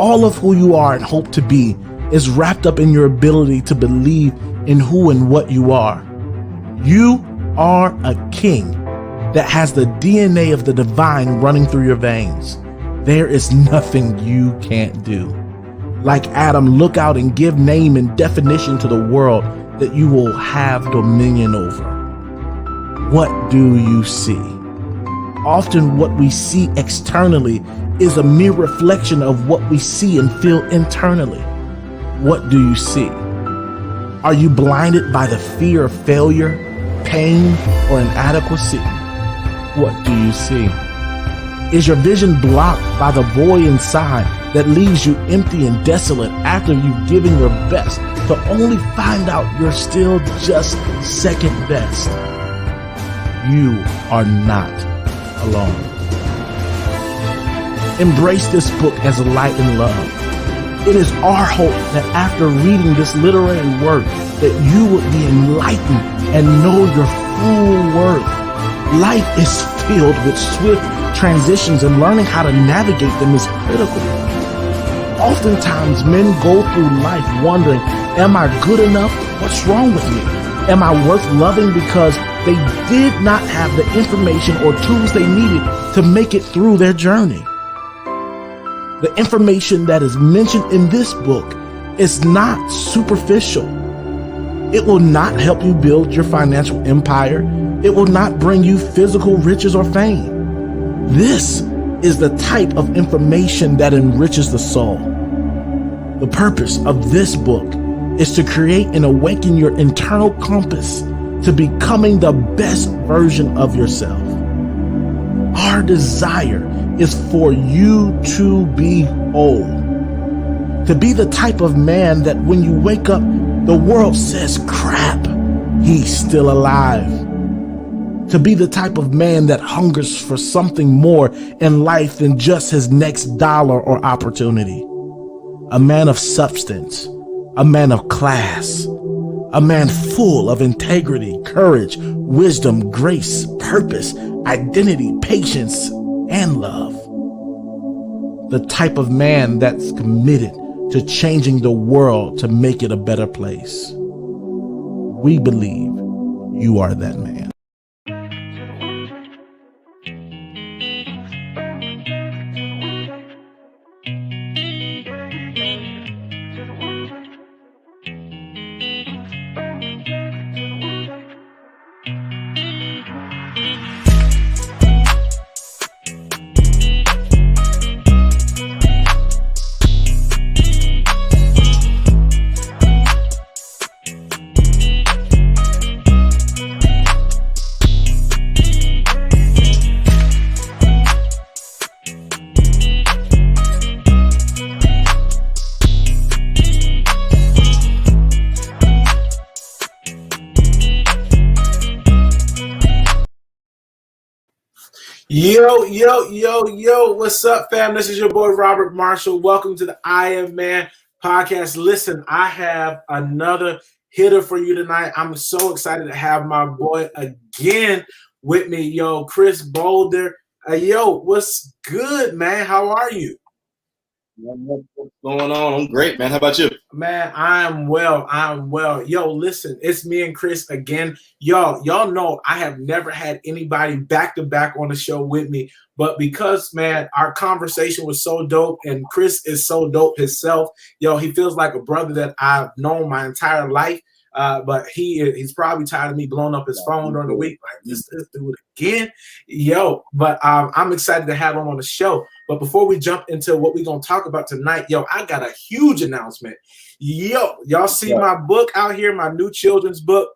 All of who you are and hope to be is wrapped up in your ability to believe in who and what you are. You are a king that has the DNA of the divine running through your veins. There is nothing you can't do. Like Adam, look out and give name and definition to the world that you will have dominion over. What do you see? Often what we see externally is a mere reflection of what we see and feel internally. What do you see? Are you blinded by the fear of failure, pain, or inadequacy? What do you see? Is your vision blocked by the void inside that leaves you empty and desolate after you've given your best to only find out you're still just second best? You are not alone. Embrace this book as light and love. It is our hope that after reading this literary work that you would be enlightened and know your full worth. Life is filled with swift transitions, and learning how to navigate them is critical. Oftentimes, men go through life wondering, am I good enough? What's wrong with me? Am I worth loving? Because they did not have the information or tools they needed to make it through their journey. The information that is mentioned in this book is not superficial. It will not help you build your financial empire. It will not bring you physical riches or fame. This is the type of information that enriches the soul. The purpose of this book is to create and awaken your internal compass to becoming the best version of yourself. Our desire is for you to be whole, to be the type of man that when you wake up, the world says, crap, he's still alive. To be the type of man that hungers for something more in life than just his next dollar or opportunity. A man of substance, a man of class, a man full of integrity, courage, wisdom, grace, purpose, identity, patience, and love. The type of man that's committed to changing the world to make it a better place. We believe you are that man. Yo, what's up, fam? This is your boy, Robert Marshall. Welcome to the I Am Man podcast. Listen, I have another hitter for you tonight. I'm so excited to have my boy again with me, Chris Boulder. What's good, man? How are you? What's going on? I'm great, man. How about you? Man, I'm well. Yo, listen, it's me and Chris again. Y'all know I have never had anybody back to back on the show with me, but because, man, our conversation was so dope and Chris is so dope himself, he feels like a brother that I've known my entire life. But he's probably tired of me blowing up his phone during the week. Like, let's do it again. But I'm excited to have him on the show. But before we jump into what we're going to talk about tonight, I got a huge announcement. Y'all see my book out here, my new children's book.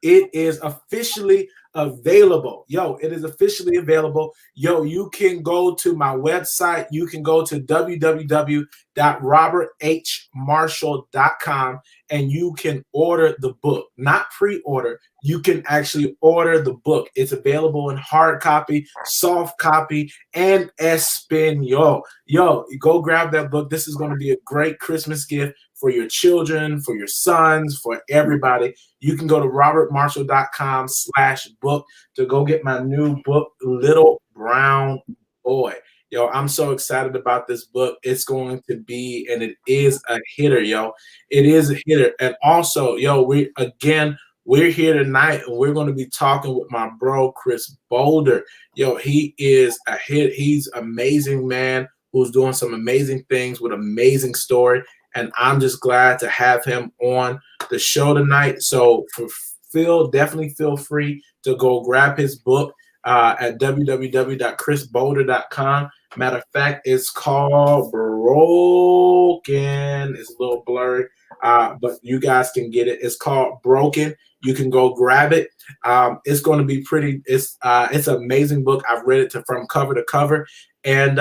It is officially available. It is officially available. You can go to my website. You can go to www.roberthmarshall.com and you can order the book. Not pre-order. You can actually order the book. It's available in hard copy, soft copy, and Espanol. Go grab that book. This is going to be a great Christmas gift for your children, for your sons, for everybody. You can go to robertmarshall.com/book to go get my new book, Little Brown Boy. Yo, I'm so excited about this book. It's going to be, and it is a hitter, yo. It is a hitter. And also, yo, we're here tonight and we're going to be talking with my bro, Chris Boulder. Yo, he is a hit. He's amazing, man, who's doing some amazing things with amazing story. And I'm just glad to have him on the show tonight. So definitely feel free to go grab his book at www.chrisboulder.com. Matter of fact, it's called Broken. It's a little blurry, but you guys can get it. It's called Broken. You can go grab it. It's going to be pretty. It's an amazing book. I've read it from cover to cover, and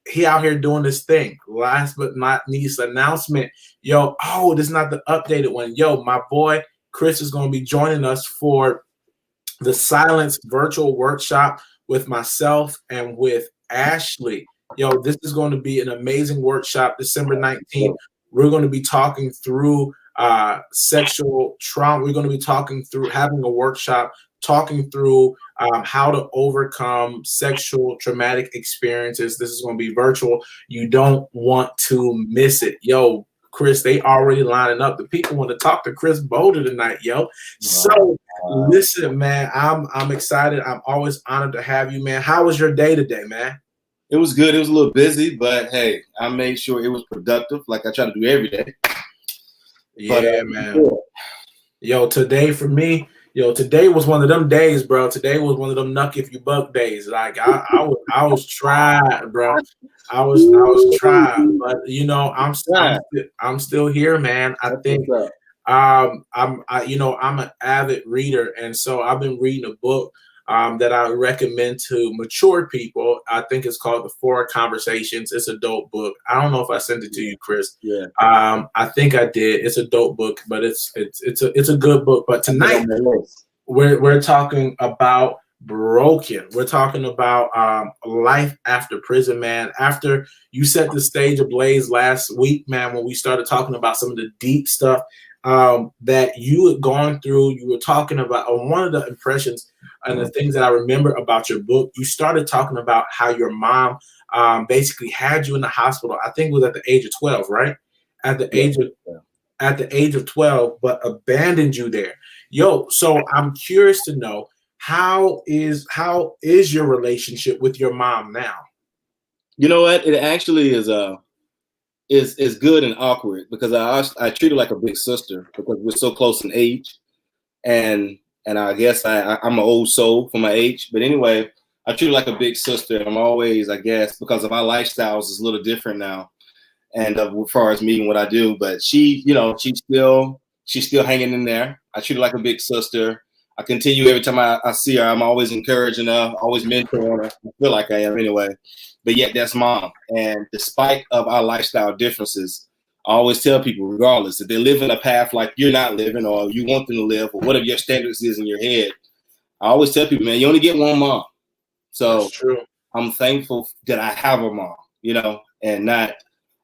he out here doing this thing. Last but not least, announcement. Yo, this is not the updated one. Yo, my boy Chris is going to be joining us for the Silence virtual workshop with myself and with Ashley. Yo, this is going to be an amazing workshop, December 19th. We're going to be talking through sexual trauma. We're going to be talking through having a workshop, talking through how to overcome sexual traumatic experiences. This is going to be virtual. You don't want to miss it. Yo, Chris, they already lining up. The people want to talk to Chris Boulder tonight, yo. So listen, man, I'm excited. I'm always honored to have you, man. How was your day today, man? It was good. It was a little busy, but hey, I made sure it was productive, like I try to do every day. Yeah, man. Yo, today for me, today was one of them days, bro. Today was one of them knuck if you buck days. Like I was tried, bro. I was tried, but I'm still here, man. I think I'm an avid reader, and so I've been reading a book that I recommend to mature people. I think it's called The 4 Conversations. It's a dope book. I don't know if I sent it to you, Chris. Yeah. I think I did. It's a dope book, but it's a good book. But tonight we're talking about Broken. We're talking about life after prison, man. After you set the stage ablaze last week, man, when we started talking about some of the deep stuff that you had gone through, you were talking about one of the impressions and the things that I remember about your book. You started talking about how your mom basically had you in the hospital. I think it was at the age of 12, right? At the age of 12, but abandoned you there. Yo, so I'm curious to know, how is your relationship with your mom now? You know what? It actually is good and awkward because I treat her like a big sister because we're so close in age, and I guess I'm an old soul for my age. But anyway, I treat her like a big sister. I'm always, I guess, because of our lifestyles is a little different now, and as far as me and what I do. But she's still hanging in there. I treat her like a big sister. I continue every time I see her. I'm always encouraging her, always mentoring her. I feel like I am anyway. But yet that's mom. And despite of our lifestyle differences, I always tell people, regardless, if they live in a path like you're not living or you want them to live or whatever your standards is in your head, I always tell people, man, you only get one mom. So that's true. I'm thankful that I have a mom, and not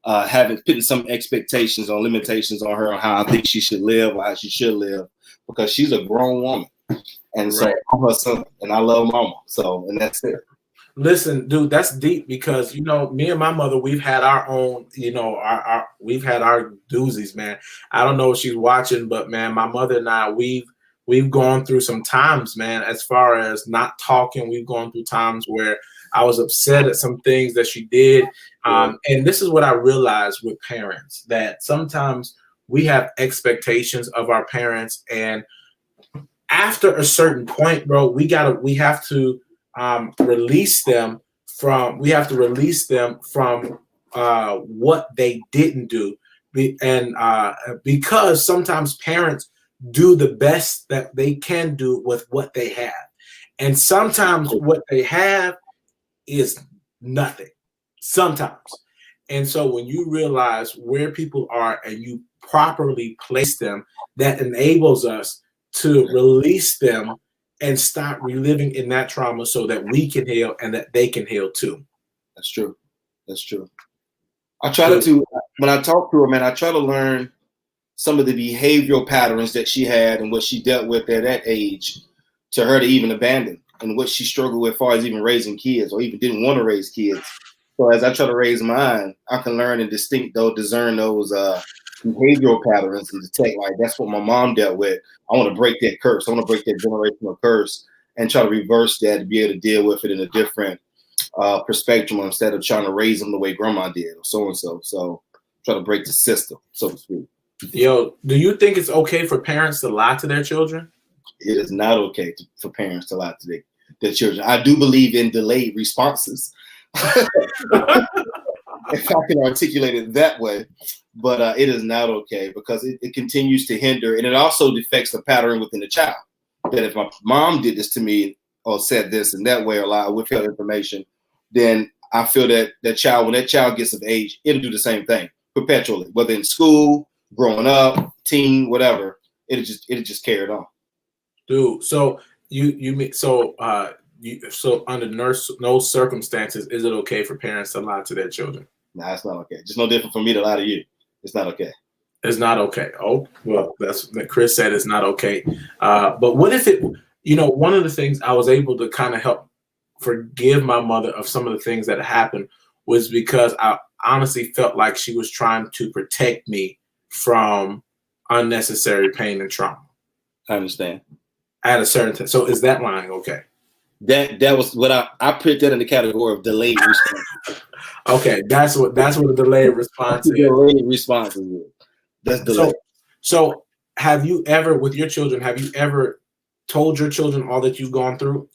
putting some expectations or limitations on her on how I think she should live or how she should live, because she's a grown woman. And so I'm her son and I love mama. So, and that's it. Listen, dude, that's deep because, me and my mother, we've had our own, we've had our doozies, man. I don't know if she's watching, but man, my mother and I, we've gone through some times, man, as far as not talking. We've gone through times where I was upset at some things that she did. And this is what I realized with parents, that sometimes we have expectations of our parents, and after a certain point, bro, we have to release them from what they didn't do, because sometimes parents do the best that they can do with what they have, and sometimes what they have is nothing sometimes. And so when you realize where people are and you properly place them, that enables us to release them and stop reliving in that trauma so that we can heal and that they can heal too. That's true. I try to, when I talk to her, man, I try to learn some of the behavioral patterns that she had and what she dealt with at that age to her to even abandon, and what she struggled with as far as even raising kids or even didn't want to raise kids. So as I try to raise mine, I can learn and discern those behavioral patterns and detect like that's what my mom dealt with. I want to break that curse. I want to break that generational curse and try to reverse that to be able to deal with it in a different perspective instead of trying to raise them the way grandma did or so and so. So try to break the system, so to speak. Yo, do you think it's okay for parents to lie to their children? It is not okay for parents to lie to their children. I do believe in delayed responses. If I can articulate it that way, but it is not okay because it continues to hinder, and it also defects the pattern within the child. That if my mom did this to me or said this and that way or lied, withheld information, then I feel that that child, when that child gets of age, it'll do the same thing perpetually, whether in school, growing up, teen, whatever. It'll just carry it on. Dude, so so under no circumstances is it okay for parents to lie to their children? Nah, it's not okay. Just no different for me to lie to you. It's not okay. It's not okay. Oh, well, that's what Chris said. It's not okay. But what if it? One of the things I was able to kind of help forgive my mother of some of the things that happened was because I honestly felt like she was trying to protect me from unnecessary pain and trauma. I understand. At a certain time. So is that lying okay? That was what I put that in the category of delayed response. Okay, that's what a delayed response is. Delayed response is. That's delayed. So have you ever, with your children, told your children all that you've gone through?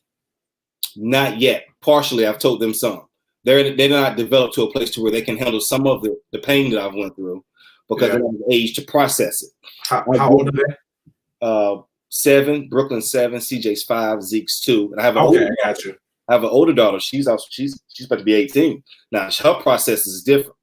Not yet. Partially, I've told them some. They're not developed to a place to where they can handle some of the pain that I've went through because they're not of age to process it. How old are they? 7, Brooklyn 7, CJ's 5, Zeke's 2, and I have an older daughter. She's about to be 18 now. Her process is different.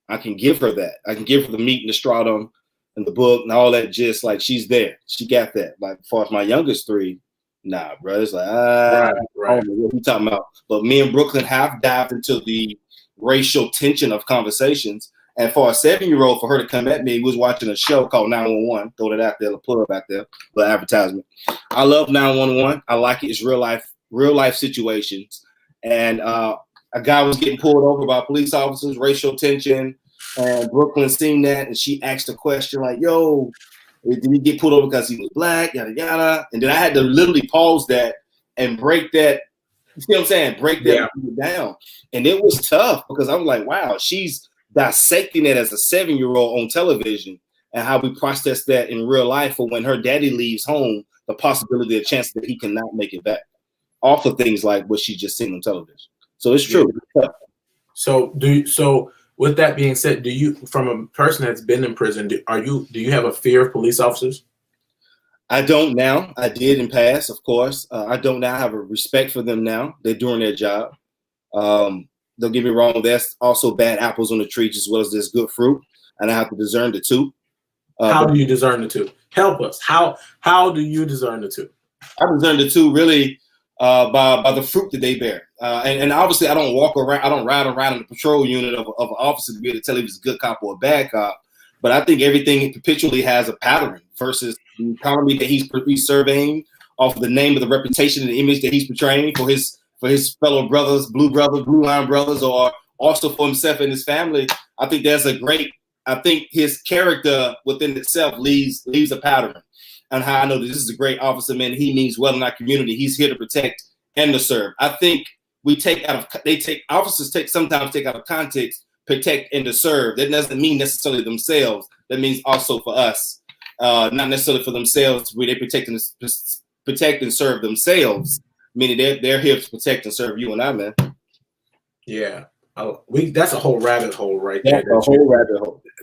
I can give her that. I can give her the meat and the stratum and the book and all that. Just like she's there, she got that. Like as far as my youngest 3, nah, bro. It's like I don't know what we talking about. But me and Brooklyn have dived into the racial tension of conversations. And for a 7-year-old, for her to come at me, we was watching a show called 911. Throw that out there, put it out there, the advertisement. I love 911. I like it. It's real life situations. And a guy was getting pulled over by police officers, racial tension. And Brooklyn seen that, and she asked a question like, "Yo, did he get pulled over because he was black?" Yada yada. And then I had to literally pause that and break that. You see what I'm saying? Break that down. And it was tough because I was like, "Wow, she's dissecting it as a 7-year-old on television and how we process that in real life for when her daddy leaves home, the possibility, the chance that he cannot make it back off of things like what she just seen on television." So it's true. Yeah. So with that being said, do you, from a person that's been in prison, do you have a fear of police officers? I don't now. I did in past, of course. I don't now. have a respect for them now. They're doing their job. Don't get me wrong. There's also bad apples on the trees as well as there's good fruit, and I have to discern the two. How do you discern the two? Help us. How do you discern the two? I discern the two really by the fruit that they bear. And obviously, I don't ride around in the patrol unit of an officer to be able to tell if he's a good cop or a bad cop. But I think everything perpetually has a pattern versus the economy that he's surveying off of the name of the reputation and the image that he's portraying for his fellow brothers, Blue Line brothers, or also for himself and his family. I think I think his character within itself leaves a pattern on how I know that this is a great officer, man. He means well in our community. He's here to protect and to serve. I think officers sometimes take out of context, protect and to serve. That doesn't mean necessarily themselves. That means also for us, not necessarily for themselves, where they protect and serve themselves. Meaning they're here to protect and serve you and I, man. Yeah. That's a whole rabbit hole right there.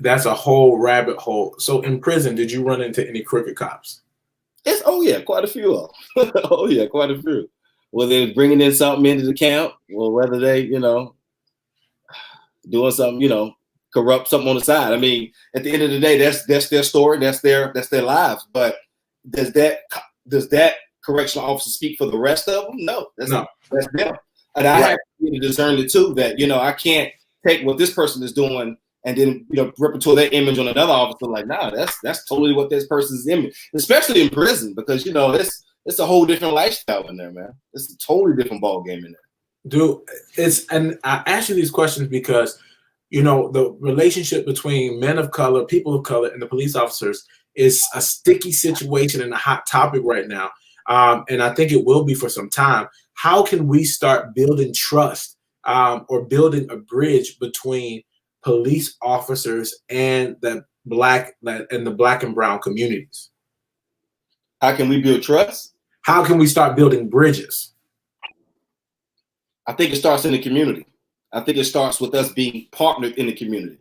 That's a whole rabbit hole. So in prison, did you run into any crooked cops? Quite a few of them. Quite a few. Whether they're bringing in something into the camp, or whether they, doing something, corrupt something on the side. I mean, at the end of the day, that's their story, that's their lives. But does that correctional officer speak for the rest of them? No, that's them. And I have to discern it too, that I can't take what this person is doing and then repertoire that image on another officer. Like, nah, that's totally what this person's image, especially in prison, because it's a whole different lifestyle in there, man. It's a totally different ball game in there. Dude, and I ask you these questions because, you know, the relationship between men of color, people of color, and the police officers is a sticky situation and a hot topic right now. And I think it will be for some time. How can we start building trust or building a bridge between police officers and the black and brown communities? How can we build trust? How can we start building bridges? I think it starts in the community. I think it starts with us being partnered in the community.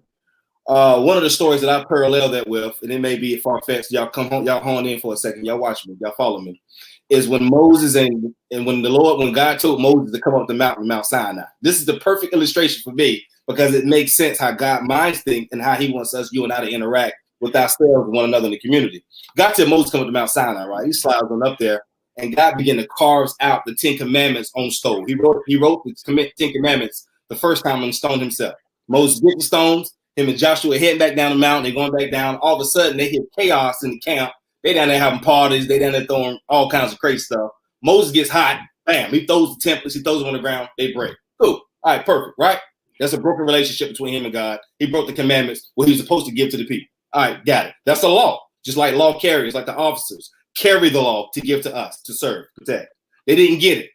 One of the stories that I parallel that with, and it may be far-fetched, y'all come home, y'all hone in for a second, y'all watch me, y'all follow me, is when Moses and when God told Moses to come up the mountain, Mount Sinai. This is the perfect illustration for me because it makes sense how God minds things and how he wants us, you and I, to interact with ourselves and one another in the community. God said Moses come up to Mount Sinai, right? He slides on up there, and God began to carve out the 10 Commandments on stone. He wrote the 10 Commandments the first time on stone himself. Moses get the stones, him and Joshua heading back down the mountain, they're going back down. All of a sudden, they hit chaos in the camp. They down there having parties, they down there throwing all kinds of crazy stuff. Moses gets hot, bam, he throws the templates, he throws them on the ground, they break. Cool. All right, perfect, right? That's a broken relationship between him and God. He broke the commandments, what he was supposed to give to the people. All right, got it. That's the law. Just like law carriers, like the officers, carry the law to give to us, to serve, protect. They didn't get it.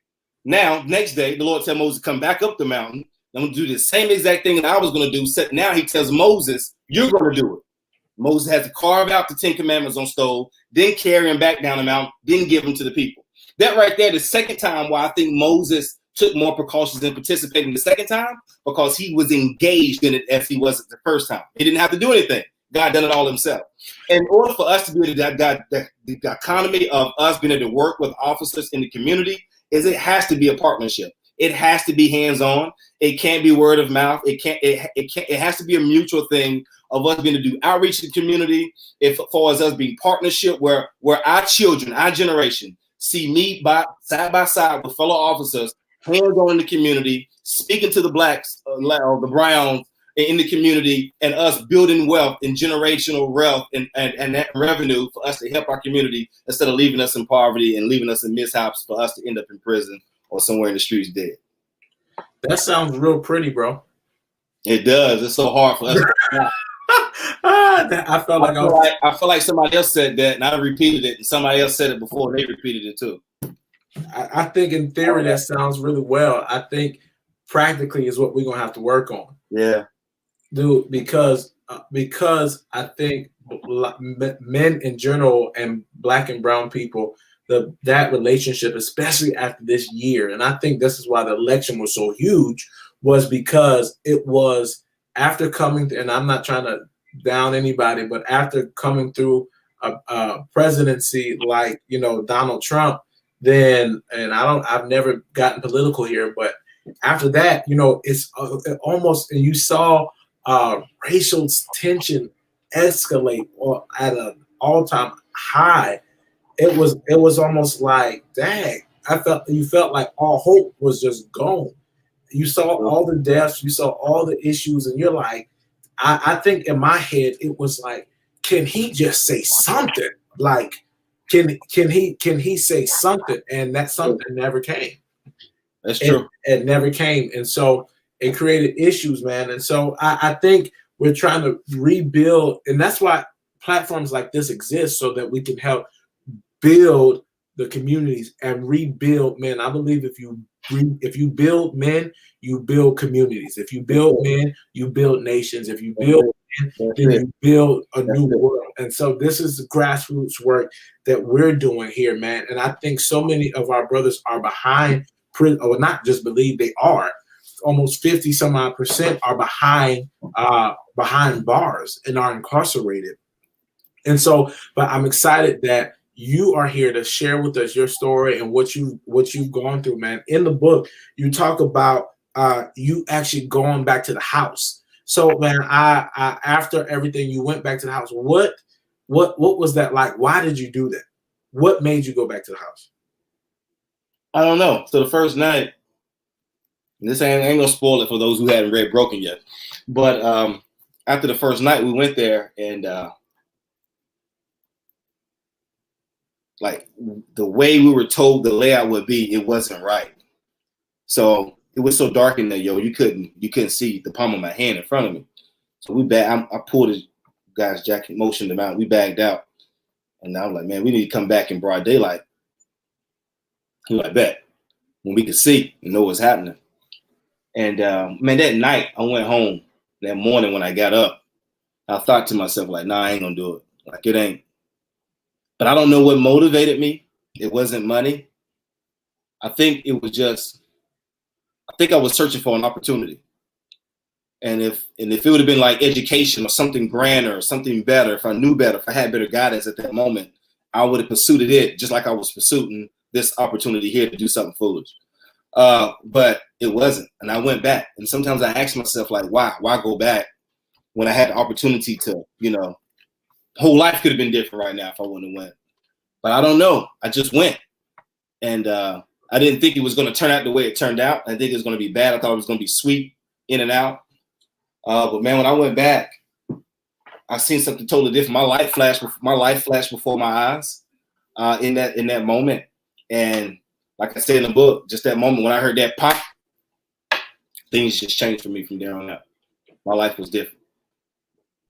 Now, next day, the Lord said Moses to come back up the mountain. I'm going to do the same exact thing that I was going to do. Now he tells Moses, you're going to do it. Moses has to carve out the 10 Commandments on stone, then carry them back down the mountain, then give them to the people. That right there, the second time why I think Moses took more precautions and participated the second time, because he was engaged in it as he was the first time. He didn't have to do anything. God done it all himself. In order for us to be able to the economy of us being able to work with officers in the community is it has to be a partnership. It has to be hands-on. It can't be word of mouth. It has to be a mutual thing of us being to do outreach to the community. As far as us being partnership, where our children, our generation, see me side by side with fellow officers, hands-on in the community, speaking to the blacks or the browns in the community, and us building wealth and generational wealth and that revenue for us to help our community instead of leaving us in poverty and leaving us in mishaps for us to end up in prison or somewhere in the streets dead. That sounds real pretty, bro. It does. It's so hard for us. I feel like somebody else said that, and I repeated it, and somebody else said it before, and they repeated it too. I think in theory that sounds really well. I think practically is what we're gonna have to work on. Yeah, dude, because I think men in general and black and brown people, that relationship, especially after this year, and I think this is why the election was so huge, was because it was after coming, and I'm not trying to down anybody, but after coming through a presidency like, you know, Donald Trump, then, and I've never gotten political here, but after that, you know, it's almost, and you saw racial tension escalate or at an all-time high. It was almost like, dang, you felt like all hope was just gone. You saw all the deaths, you saw all the issues, and you're like, I think in my head it was like, can he just say something? Like, can he say something? And that something never came. That's true. It never came, and so it created issues, man. And so I think we're trying to rebuild, and that's why platforms like this exist, so that we can help build the communities and rebuild. Man, I believe if you build men, you build communities. If you build men, you build nations. If you build men, then you build a new world. And so this is the grassroots work that we're doing here, man. And I think so many of our brothers are behind prison, or not just believe, they are. Almost 50 some odd % are behind bars and are incarcerated. And so, but I'm excited that you are here to share with us your story and what you've gone through, man. In the book, you talk about you actually going back to the house. So, man, I after everything, you went back to the house. What was that like? Why did you do that? What made you go back to the house? I don't know. So the first night, this ain't gonna spoil it for those who haven't read Broken yet, but after the first night, we went there, and like the way we were told the layout would be, it wasn't right. So it was so dark in there, yo. You couldn't see the palm of my hand in front of me. So I pulled the guy's jacket, motioned him out. We bagged out, and I was like, man, we need to come back in broad daylight. He was like, bet, when we could see and know what's happening. And man, that night I went home. That morning when I got up, I thought to myself, like, nah, I ain't gonna do it. Like, it ain't. But I don't know what motivated me. It wasn't money. I think it was just, I think I was searching for an opportunity. And if it would have been like education or something grander or something better, if I knew better, if I had better guidance at that moment, I would have pursued it just like I was pursuing this opportunity here to do something foolish. But it wasn't. And I went back. And sometimes I ask myself, like, why go back when I had the opportunity to, whole life could have been different right now if I wouldn't have went. But I don't know. I just went. And I didn't think it was going to turn out the way it turned out. I think it was going to be bad. I thought it was going to be sweet in and out. But man, when I went back, I seen something totally different. My life flashed before my eyes in that moment. And like I said in the book, just that moment when I heard that pop, things just changed for me from there on out. My life was different.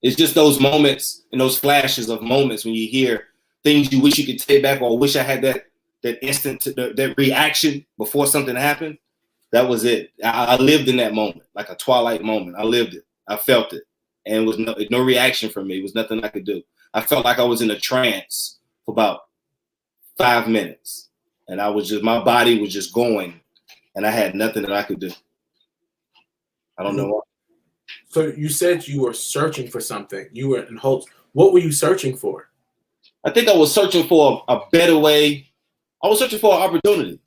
It's just those moments and those flashes of moments when you hear things you wish you could take back, or wish I had that instant, that reaction before something happened. That was it. I lived in that moment, like a twilight moment. I lived it. I felt it. And it was no reaction from me. It was nothing I could do. I felt like I was in a trance for about 5 minutes. And my body was just going, and I had nothing that I could do. I don't know why. So you said you were searching for something. You were in hopes. What were you searching for? I think I was searching for a better way. I was searching for an opportunity.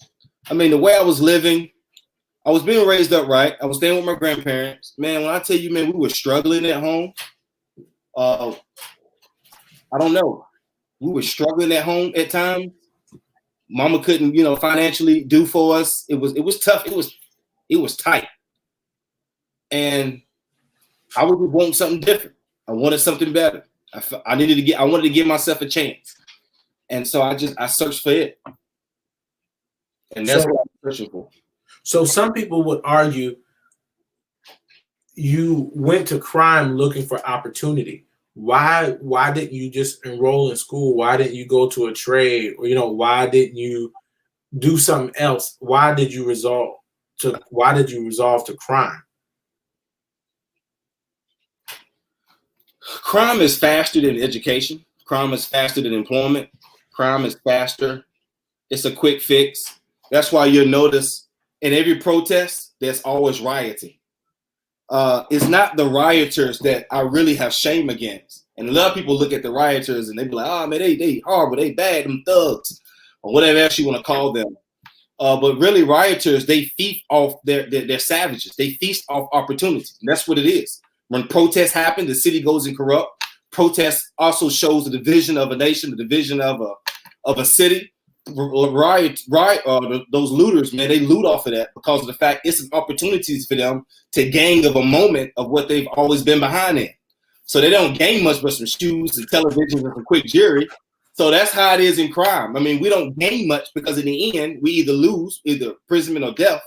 I mean, the way I was living, I was being raised up right. I was staying with my grandparents. Man, when I tell you, man, we were struggling at home. I don't know. We were struggling at home at times. Mama couldn't, financially do for us. It was tough. It was tight. And I would want something different. I wanted something better. I wanted to give myself a chance. And so I searched for it. And that's what I'm searching for. So some people would argue you went to crime looking for opportunity. Why didn't you just enroll in school? Why didn't you go to a trade? Or, why didn't you do something else? Why did you resolve to crime? Crime is faster than education. Crime is faster than employment. Crime is faster. It's a quick fix. That's why you'll notice in every protest, there's always rioting. It's not the rioters that I really have shame against. And a lot of people look at the rioters and they be like, oh man, they horrible, they bad, them thugs, or whatever else you want to call them. But really rioters, they feast off their savages. They feast off opportunities. And that's what it is. When protests happen, the city goes in corrupt. Protest also shows the division of a nation, the division of a city. Those looters, man, they loot off of that because of the fact it's an opportunities for them to gain of a moment of what they've always been behind in. So they don't gain much but some shoes and televisions and some quick jewelry. So that's how it is in crime. I mean, we don't gain much because in the end, we either lose, either imprisonment or death.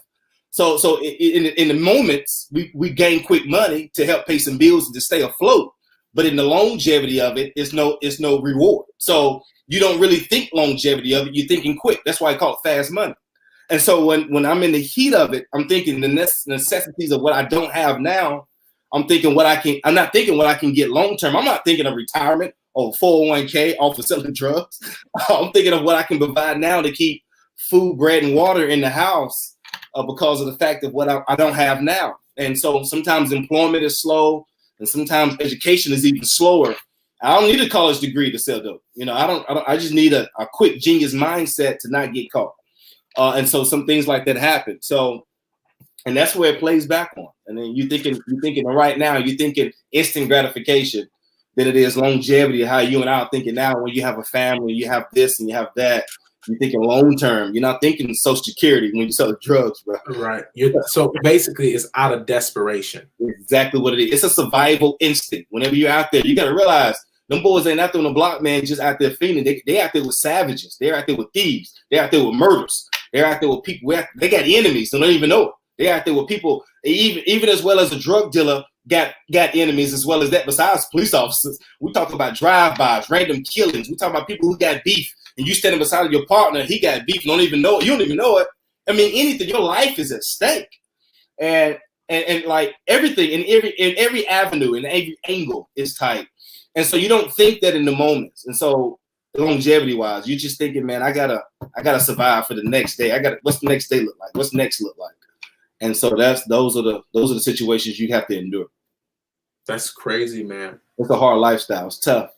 So in the moments, we gain quick money to help pay some bills and to stay afloat. But in the longevity of it, it's no reward. So you don't really think longevity of it. You're thinking quick. That's why I call it fast money. And so when I'm in the heat of it, I'm thinking the necessities of what I don't have now. I'm not thinking what I can get long term. I'm not thinking of retirement or 401k off of selling drugs. I'm thinking of what I can provide now to keep food, bread, and water in the house because of the fact of what I don't have now. And so sometimes employment is slow, and sometimes education is even slower. I don't need a college degree to sell dope. I just need a quick genius mindset to not get caught. And so some things like that happen. So, and that's where it plays back on. And then you're thinking right now, you're thinking instant gratification than it is longevity, how you and I are thinking now when you have a family, you have this and you have that. You're thinking long term. You're not thinking Social Security when you sell drugs, bro. Right. So basically, it's out of desperation. Exactly what it is. It's a survival instinct. Whenever you're out there, you got to realize them boys ain't out there on the block, man, just out there fiending. They out there with savages. They're out there with thieves. They're out there with murders. They're out there with people. They got enemies. They don't even know it. They out there with people, even as well as a drug dealer got enemies as well as that. Besides police officers, we talk about drive-bys, random killings. We talk about people who got beef, and you standing beside your partner, he got beef, and don't even know it. You don't even know it. I mean, anything. Your life is at stake, and like everything in every avenue and every angle is tight. And so you don't think that in the moments. And so longevity wise, you're just thinking, man, I gotta survive for the next day. What's the next day look like? What's next look like? And so those are the situations you have to endure. That's crazy, man. It's a hard lifestyle. It's tough.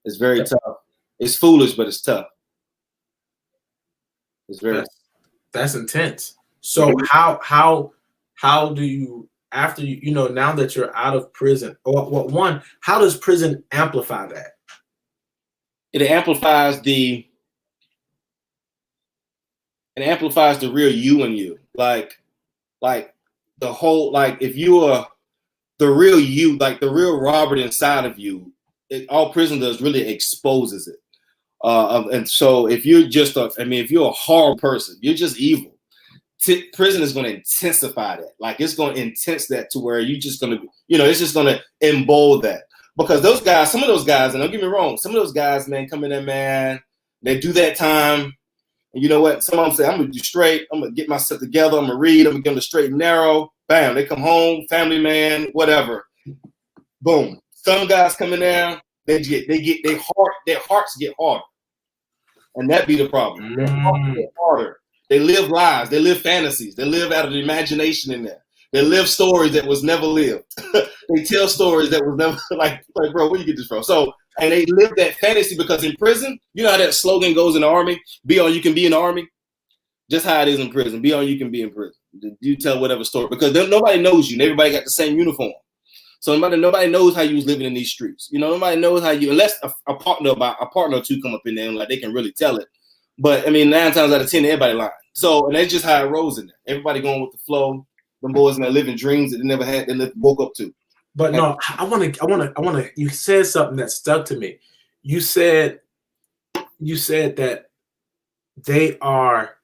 It's very tough. It's foolish, but it's tough. It's very that's intense. So how do you, after you know, now that you're out of prison, or one, how does prison amplify that? It amplifies the real you in you. Like the whole, like if you are the real you, like the real Robert inside of you, all prison does really exposes it. And so if you're just if you're a horrible person, you're just evil. Prison is going to intensify that. Like it's going to intense that to where you're just going to, it's just going to embolden that. Because those guys, some of those guys, and don't get me wrong, some of those guys, man, come in there, man, they do that time. And you know what? Some of them say, I'm going to do straight. I'm going to get myself together. I'm going to read. I'm going to give them the straight and narrow. Bam. They come home, family man, whatever. Boom. Some guys come in there, their hearts get harder. And that be the problem. Their hearts get harder. They live lives. They live fantasies. They live out of the imagination in there. They live stories that was never lived. They tell stories that was never like, bro, where you get this from? So, and they live that fantasy because in prison, you know how that slogan goes in the army? Be all you can be in the army? Just how it is in prison. Be all you can be in prison. You tell whatever story because nobody knows you and everybody got the same uniform. So nobody knows how you was living in these streets. Nobody knows how you, unless a partner or two come up in there and like they can really tell it. But I mean, 9 times out of 10, everybody lying. So, and that's just how it rolls in there. Everybody going with the flow. Them boys, man, living dreams that they never had, they woke up to. But no, I want to. You said something that stuck to me. You said that they are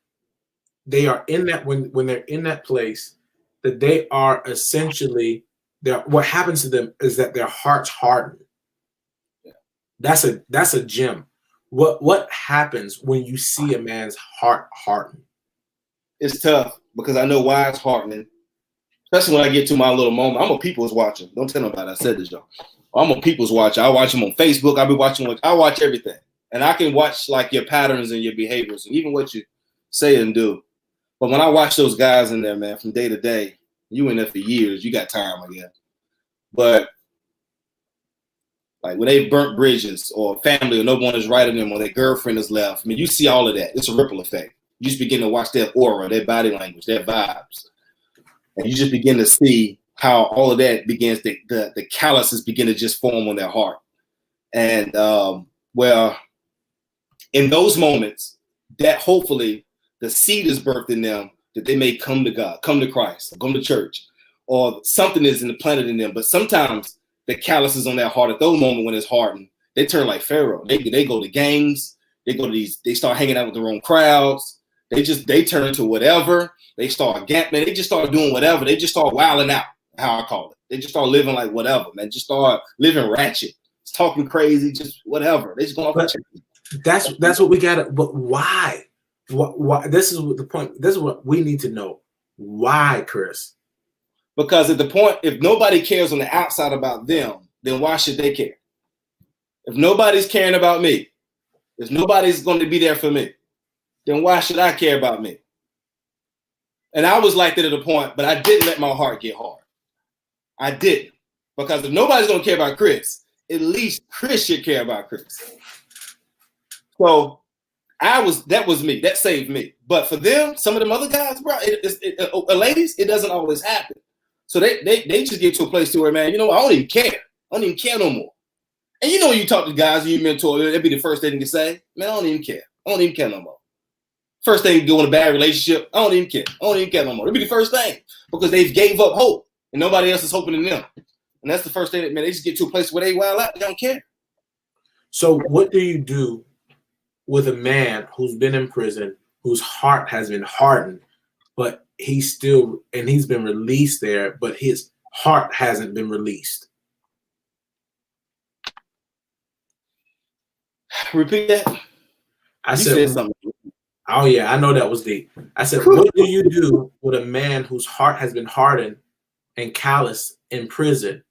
in that when they're in that place, that they are essentially, what happens to them is that their hearts harden. Yeah. That's a gem. What happens when you see a man's heart harden? It's tough because I know why it's hardening. Especially when I get to my little moment. I'm a people's watcher. Don't tell nobody I said this, y'all. I'm a people's watcher. I watch them on Facebook. I watch everything. And I can watch like your patterns and your behaviors and even what you say and do. But when I watch those guys in there, man, from day to day, you in there for years, you got time, I guess. But like when they burnt bridges or family or no one is writing them or their girlfriend is left, I mean, you see all of that. It's a ripple effect. You just begin to watch their aura, their body language, their vibes. And you just begin to see how all of that begins, the calluses begin to just form on their heart. And well, in those moments, that hopefully the seed is birthed in them that they may come to God, come to Christ, come to church, or something is implanted in them. But sometimes the calluses on their heart at those moments when it's hardened, they turn like Pharaoh. They go to gangs, they start hanging out with the wrong crowds. They turn into whatever. They start gapping. They just start doing whatever. They just start wilding out, how I call it. They just start living like whatever, man. Just start living ratchet, just talking crazy, just whatever. They just go off. That's what we gotta. But why? Why? This is the point. This is what we need to know. Why, Chris? Because at the point, if nobody cares on the outside about them, then why should they care? If nobody's caring about me, if nobody's going to be there for me, then why should I care about me? And I was like that at a point, but I didn't let my heart get hard. I didn't. Because if nobody's going to care about Chris, at least Chris should care about Chris. So that was me. That saved me. But for them, some of them other guys, bro, ladies, it doesn't always happen. So they just get to a place to where, man, you know what? I don't even care. I don't even care no more. And you know when you talk to guys and you mentor, that'd be the first thing you say, man, I don't even care. I don't even care no more. First thing you go in a bad relationship, I don't even care. I don't even care no more. It'll be the first thing because they've gave up hope and nobody else is hoping in them. And that's the first thing that, man, they just get to a place where they wild out. They don't care. So what do you do with a man who's been in prison, whose heart has been hardened, but he's been released there, but his heart hasn't been released. Repeat that. I You said said something. Oh yeah, I know that was deep. I said, what do you do with a man whose heart has been hardened and calloused in prison?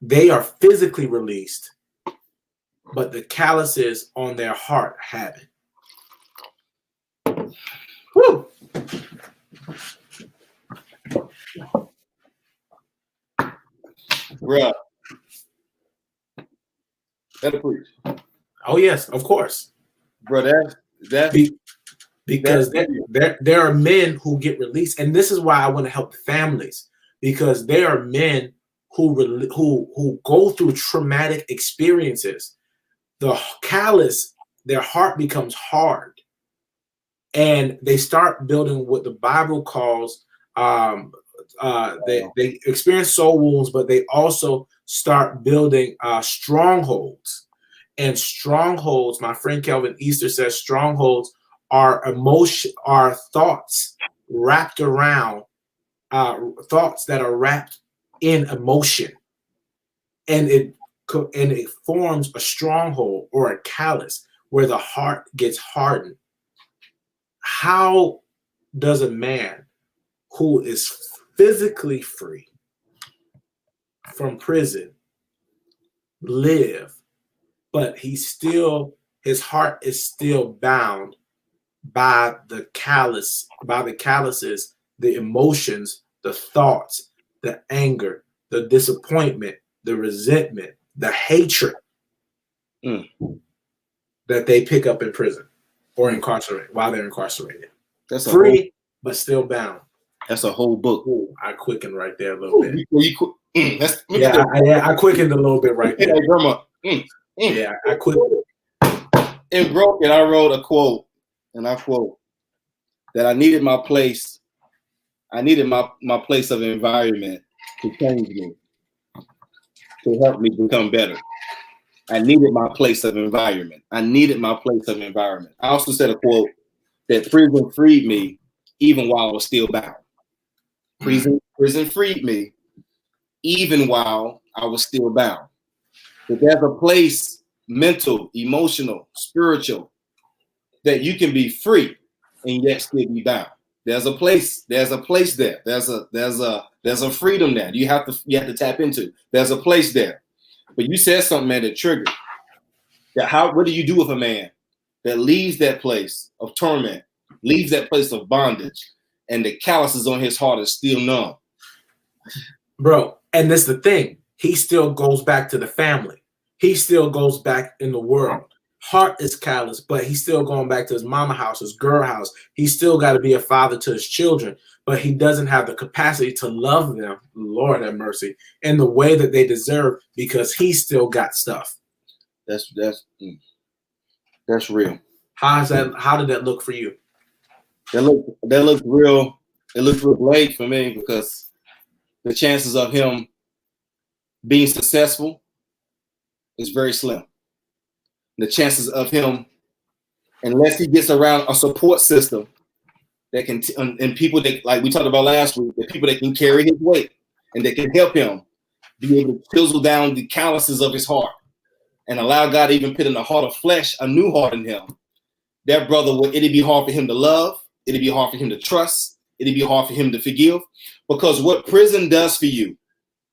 They are physically released, but the calluses on their heart haven't. Whew. Bruh. That'll preach. Oh yes, of course. Bro, that's because there are men who get released, and this is why I want to help families, because there are men who go through traumatic experiences. The callous, their heart becomes hard, and they start building what the Bible calls they experience soul wounds, but they also start building strongholds. And strongholds, my friend Kelvin Easter says, strongholds are thoughts wrapped around thoughts that are wrapped in emotion, and it forms a stronghold or a callus where the heart gets hardened. How does a man who is physically free from prison live, but his heart is still bound by the calluses, the emotions, the thoughts, the anger, the disappointment, the resentment, the hatred that they pick up in prison or while they're incarcerated. That's free, but still bound. That's a whole book. Ooh, I quickened right there a little bit. I quickened a little bit right there. Yeah, I quickened. In Broken, I wrote a quote, and I quote, that I needed my place. I needed my place of environment to change me, to help me become better. I needed my place of environment. I needed my place of environment. I also said a quote that prison freed me even while I was still bound. Prison freed me even while I was still bound. But there's a place, mental, emotional, spiritual, that you can be free and yet still be bound. There's a place there. There's a freedom there. You have to tap into. There's a place there. But you said something, man, that triggered. What do you do with a man that leaves that place of torment, leaves that place of bondage, and the calluses on his heart is still numb? Bro, and that's the thing. He still goes back to the family. He still goes back in the world. Heart is callous, but he's still going back to his mama house, his girl house. He's still got to be a father to his children, but he doesn't have the capacity to love them, Lord have mercy, in the way that they deserve, because he's still got stuff. That's real. How did that look for you? That looked real. It looked real great for me, because the chances of him being successful is very slim. The chances of him, unless he gets around a support system that can, and people that, like we talked about last week, the people that can carry his weight and that can help him be able to chisel down the calluses of his heart and allow God to even put in the heart of flesh a new heart in him. That brother, it'd be hard for him to love. It'd be hard for him to trust. It'd be hard for him to forgive, because what prison does for you,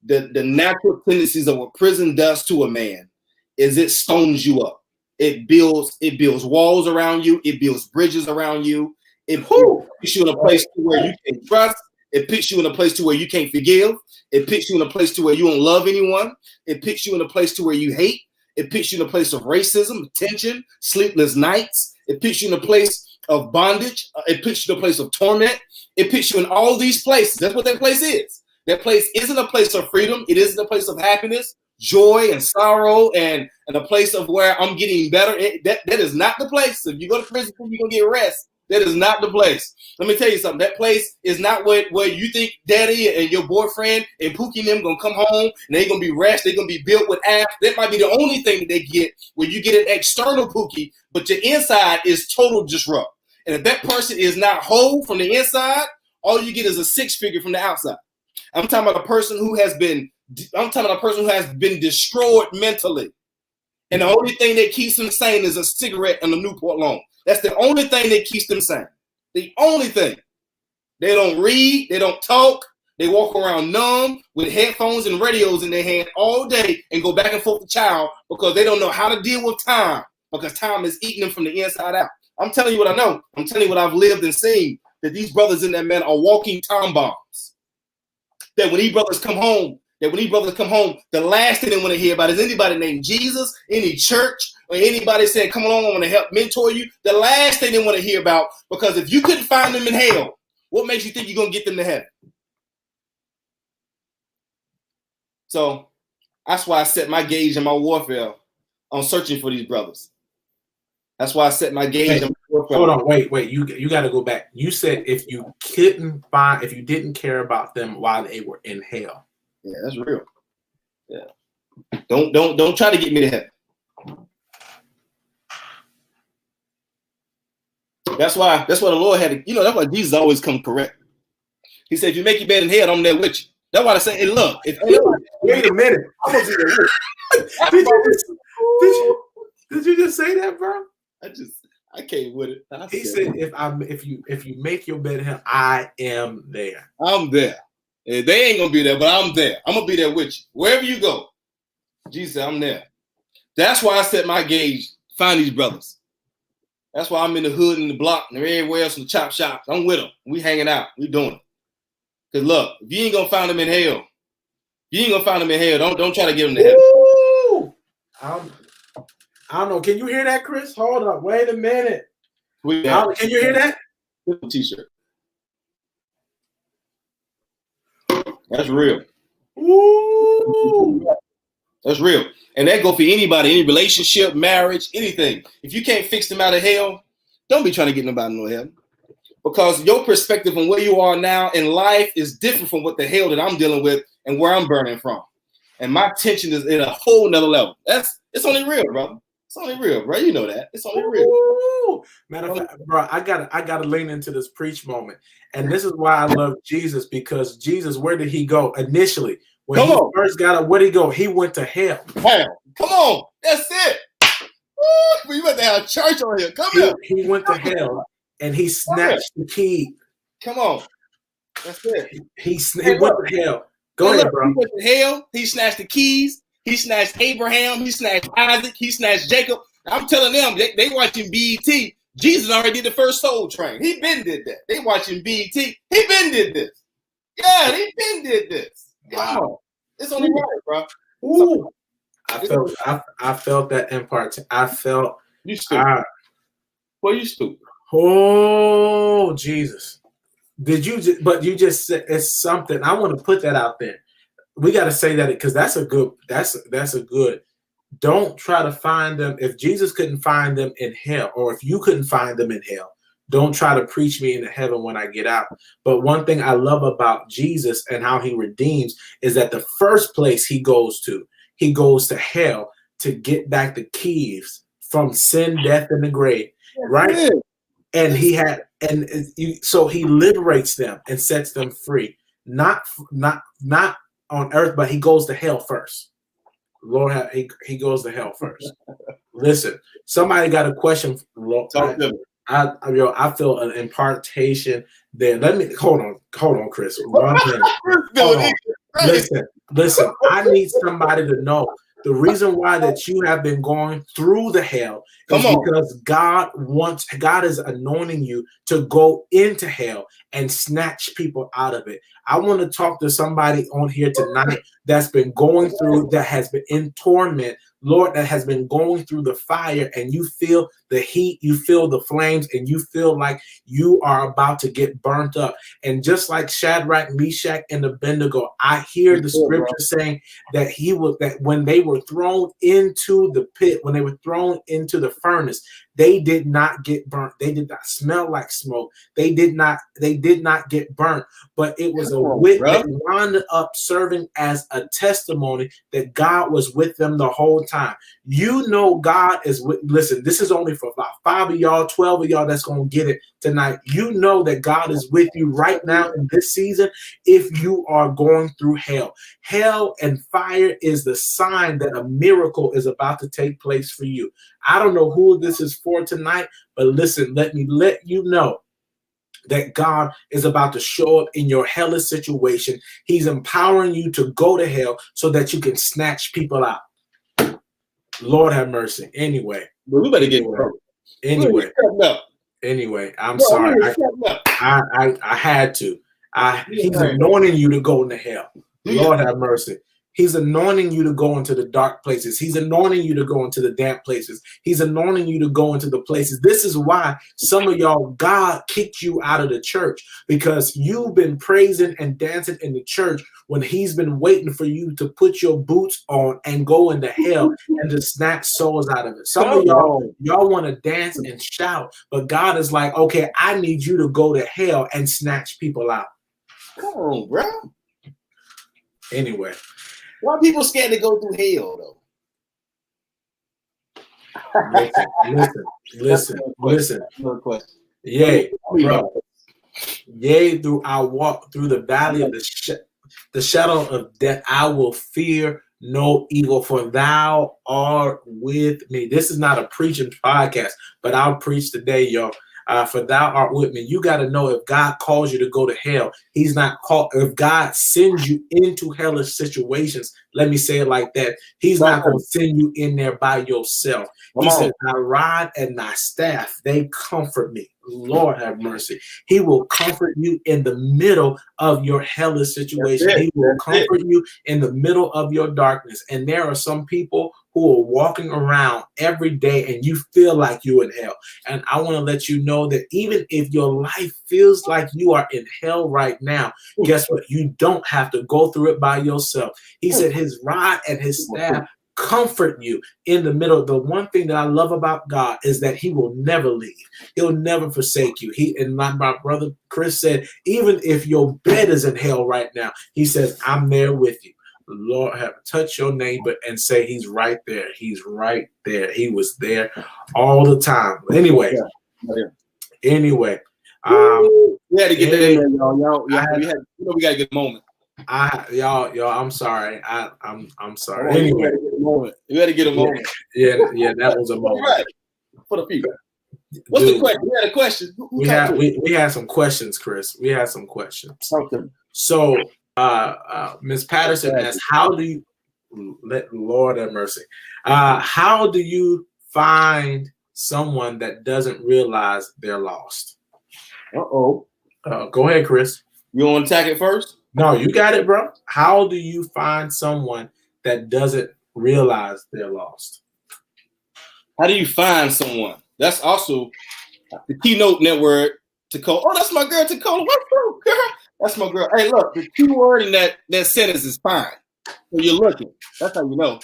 the natural tendencies of what prison does to a man is it stones you up. It builds walls around you. It builds bridges around you. It puts you in a place to where you can't trust. It puts you in a place to where you can't forgive. It puts you in a place to where you don't love anyone. It puts you in a place to where you hate. It puts you in a place of racism, tension, sleepless nights. It puts you in a place of bondage. It puts you in a place of torment. It puts you in all these places. That's what that place is. That place isn't a place of freedom. It isn't a place of happiness, joy, and sorrow, and a place of where I'm getting better. That is not the place. If you go to prison, you're going to get rest. That is not the place. Let me tell you something. That place is not where you think daddy and your boyfriend and Pookie and them going to come home and they're going to be rest. They're going to be built with apps. That might be the only thing that they get, where you get an external Pookie, but your inside is total disrupt. And if that person is not whole from the inside, all you get is a 6-figure from the outside. I'm talking about a person who has been destroyed mentally. And the only thing that keeps them sane is a cigarette and a Newport Long. That's the only thing that keeps them sane. The only thing. They don't read, they don't talk, they walk around numb with headphones and radios in their hand all day and go back and forth to child because they don't know how to deal with time because time is eating them from the inside out. I'm telling you what I know. I'm telling you what I've lived and seen, that these brothers and that man are walking time bombs. That when these brothers come home, the last thing they want to hear about is anybody named Jesus, any church, or anybody saying, come along, I want to help mentor you. The last thing they want to hear about, because if you couldn't find them in hell, what makes you think you're going to get them to heaven? So that's why I set my gauge and my warfare on searching for these brothers. That's why I set my gauge. Hey, hold on, wait. You got to go back. You said if you didn't care about them while they were in hell. Yeah, that's real. Yeah. Don't try to get me to heaven. That's why the Lord had to, that's why Jesus always come correct. He said, if you make your bed in hell, I'm there with you. That's why I say, hey, look, wait a minute. I'm gonna be there. Did you just say that, bro? I came with it. He said, if you make your bed in hell, I am there. I'm there. They ain't gonna be there, but I'm there. I'm gonna be there with you. Wherever you go. Jesus said, I'm there. That's why I set my gauge, find these brothers. That's why I'm in the hood and the block and everywhere else in the chop shops. I'm with them. We hanging out. We doing it. Because look, if you ain't gonna find them in hell, don't try to get them to heaven. I don't know. Can you hear that, Chris? Hold up. Wait a minute. Can you hear that? T-shirt. That's real. Ooh. That's real. And that go for anybody, any relationship, marriage, anything. If you can't fix them out of hell, don't be trying to get nobody to hell. Because your perspective on where you are now in life is different from what the hell that I'm dealing with and where I'm burning from. And my tension is in a whole nother level. It's only real, brother. It's only real, bro. You know that. It's only real. Ooh. Matter of fact, bro, I gotta lean into this preach moment. And this is why I love Jesus, because Jesus, where did he go initially? When he first got up, where'd he go? He went to hell. Hell. Come on. That's it. Woo, we went to have church on here. Come here. He went to hell and he snatched the key. Come on. That's it. He went to hell. Go ahead, bro. He went to hell. He snatched the keys. He snatched Abraham. He snatched Isaac. He snatched Jacob. I'm telling them, they watching BET. Jesus already did the first Soul Train. He been did that. They watching BET. He been did this. Yeah, he been did this. Wow. It's only right, bro. Ooh. I felt that in part. I felt you stupid. You stupid. Oh, Jesus. But you just said it's something. I want to put that out there. We got to say that because that's a good. Don't try to find them. If Jesus couldn't find them in hell, or if you couldn't find them in hell, don't try to preach me into heaven when I get out. But one thing I love about Jesus and how he redeems is that the first place he goes to hell to get back the keys from sin, death, and the grave, right? And so he liberates them and sets them free, not on earth, but he goes to hell first. Lord, he goes to hell first. Listen, somebody got a question. I feel an impartation there. Let me hold on, Chris. Listen. I need somebody to know the reason why that you have been going through the hell is because God is anointing you to go into hell and snatch people out of it. I want to talk to somebody on here tonight that's been going through, that has been in torment, Lord, that has been going through the fire, and you feel the heat, you feel the flames, and you feel like you are about to get burnt up. And just like Shadrach, Meshach, and Abednego, I hear the scripture saying that when they were thrown into the pit, when they were thrown into the furnace, they did not get burnt. They did not smell like smoke. They did not get burnt, but it was a wick that wound up serving as a testimony that God was with them the whole time. You know God is with, listen, this is only for about 5 of y'all, 12 of y'all that's going to get it tonight. You know that God is with you right now in this season if you are going through hell. Hell and fire is the sign that a miracle is about to take place for you. I don't know who this is for tonight, but listen, let me let you know that God is about to show up in your hellish situation. He's empowering you to go to hell so that you can snatch people out. Lord have mercy. Anyway. But we better get Anyway, I'm sorry. I had to. He's anointing you to go into hell. Lord have mercy. He's anointing you to go into the dark places. He's anointing you to go into the damp places. He's anointing you to go into the places. This is why some of y'all, God kicked you out of the church, because you've been praising and dancing in the church when he's been waiting for you to put your boots on and go into hell and to snatch souls out of it. Some of y'all want to dance and shout, but God is like, okay, I need you to go to hell and snatch people out. Come on, bro. Anyway. Why are people scared to go through hell, though? Listen. Yea, bro. Yea, through I walk through the valley of the shadow of death, I will fear no evil, for thou art with me. This is not a preaching podcast, but I'll preach today, y'all. For thou art with me. You got to know, if God calls you to go to hell, he's not called. If God sends you into hellish situations, let me say it like that, he's not going to send you in there by yourself. He said, thy rod and thy staff, they comfort me. Lord have mercy. He will comfort you in the middle of your hellish situation. He will comfort you in the middle of your darkness. And there are some people who are walking around every day and you feel like you're in hell. And I want to let you know that even if your life feels like you are in hell right now, guess what? You don't have to go through it by yourself. He said his rod and his staff comfort you in the middle. The one thing that I love about God is that he will never leave. He'll never forsake you. And my brother Chris said, even if your bed is in hell right now, he says, I'm there with you. Lord, have touch your neighbor and say he's right there. He's right there. He was there all the time. Anyway, we had to get that in there, y'all. We got to get a moment. Y'all, I'm sorry. I'm sorry. Anyway, we had to get a moment. Yeah, that was a moment. Right. For the people. What's the question? We had a question. We had some questions, Chris. We had some questions. Okay. So Ms. Patterson asked, how do you Lord have mercy? How do you find someone that doesn't realize they're lost? Go ahead, Chris. You want to attack it first? No, you got it, bro. How do you find someone that doesn't realize they're lost? How do you find someone? That's also the Keynote Network. Tacola. Oh, that's my girl, Tacola. What's up, girl? That's my girl. Hey, look, the key word in that sentence is fine. So you're looking. That's how you know.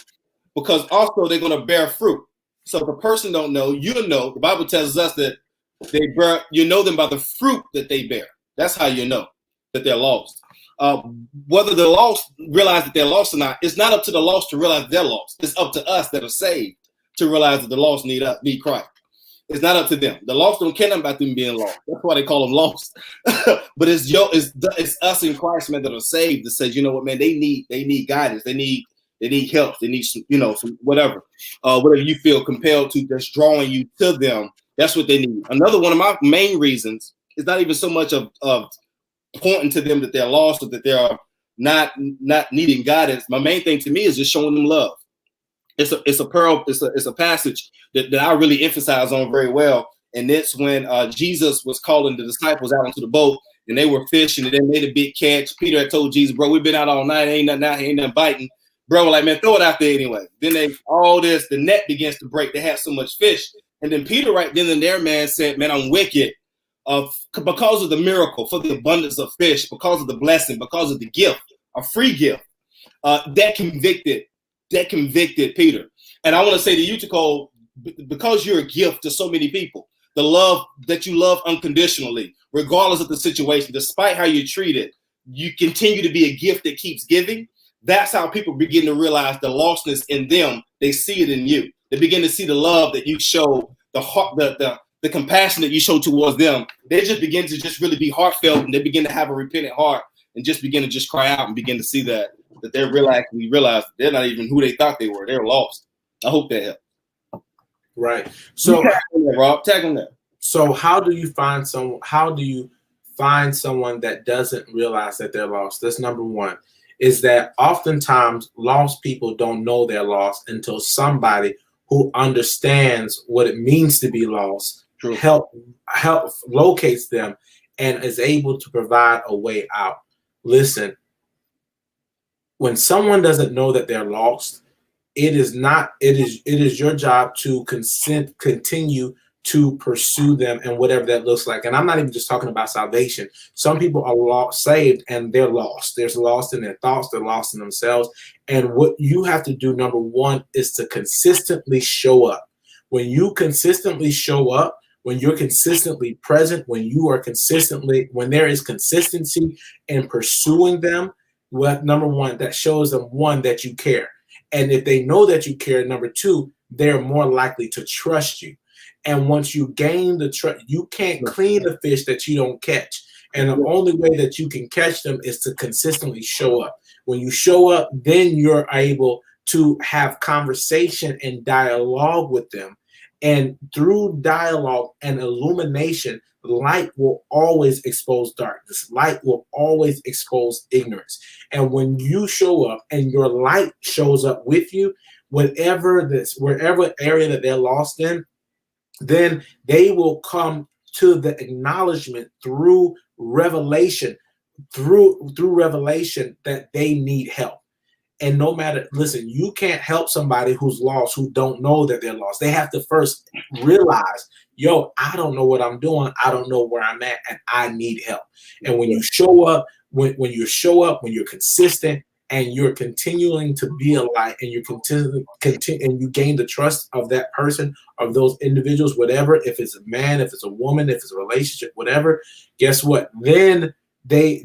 Because also they're going to bear fruit. So if a person don't know, you'll know. The Bible tells us that you know them by the fruit that they bear. That's how you know that they're lost. Whether the lost realize that they're lost or not, it's not up to the lost to realize they're lost. It's up to us that are saved to realize that the lost need Christ. It's not up to them. The lost don't care about them being lost. That's why they call them lost. But it's us in Christ, man, that are saved that says, you know what, man, they need guidance. They need help. They need some whatever you feel compelled to, that's drawing you to them. That's what they need. Another one of my main reasons is not even so much of pointing to them that they're lost or that they are not needing guidance. My main thing to me is just showing them love. It's a passage that I really emphasize on very well. And it's when Jesus was calling the disciples out onto the boat and they were fishing and they made a big catch. Peter had told Jesus, bro, we've been out all night. Ain't nothing out here, ain't nothing biting. Bro, like, man, throw it out there anyway. Then the net begins to break. They have so much fish. And then Peter right then and there, man, said, man, I'm wicked. Because of the miracle, for the abundance of fish, because of the blessing, because of the gift, a free gift, that convicted Peter. And I want to say to you, Nicole, because you're a gift to so many people, the love that you love unconditionally, regardless of the situation, despite how you're treated, you continue to be a gift that keeps giving. That's how people begin to realize the lostness in them they see it in you. They begin to see the love that you show, the heart, the compassion that you show towards them. They just begin to just really be heartfelt, and they begin to have a repentant heart and just begin to just cry out and begin to see that they realize they're not even who they thought they were. They're lost. I hope that helps. Right. So, Rob, tag on that. So how do you find someone that doesn't realize that they're lost? That's number one, is that oftentimes lost people don't know they're lost until somebody who understands what it means to be lost help locates them and is able to provide a way out. Listen, when someone doesn't know that they're lost, it is your job to continue to pursue them and whatever that looks like. And I'm not even just talking about salvation. Some people are saved and they're lost. They're lost in their thoughts. They're lost in themselves. And what you have to do, number one, is to consistently show up. When you consistently show up, when you're consistently present, when there is consistency in pursuing them, number one, that shows them, one, that you care. And if they know that you care, number two, they're more likely to trust you. And once you gain the trust, you can't clean a fish that you don't catch. And the only way that you can catch them is to consistently show up. When you show up, then you're able to have conversation and dialogue with them. And through dialogue and illumination, light will always expose darkness. Light will always expose ignorance. And when you show up and your light shows up with you, wherever area that they're lost in, then they will come to the acknowledgement through revelation, through revelation that they need help. And no matter, listen, you can't help somebody who's lost, who don't know that they're lost. They have to first realize, yo, I don't know what I'm doing. I don't know where I'm at, and I need help. And when you show up, when you're consistent, and you're continuing to be a light, and you continue, and you gain the trust of that person, of those individuals, whatever, if it's a man, if it's a woman, if it's a relationship, whatever, guess what? Then they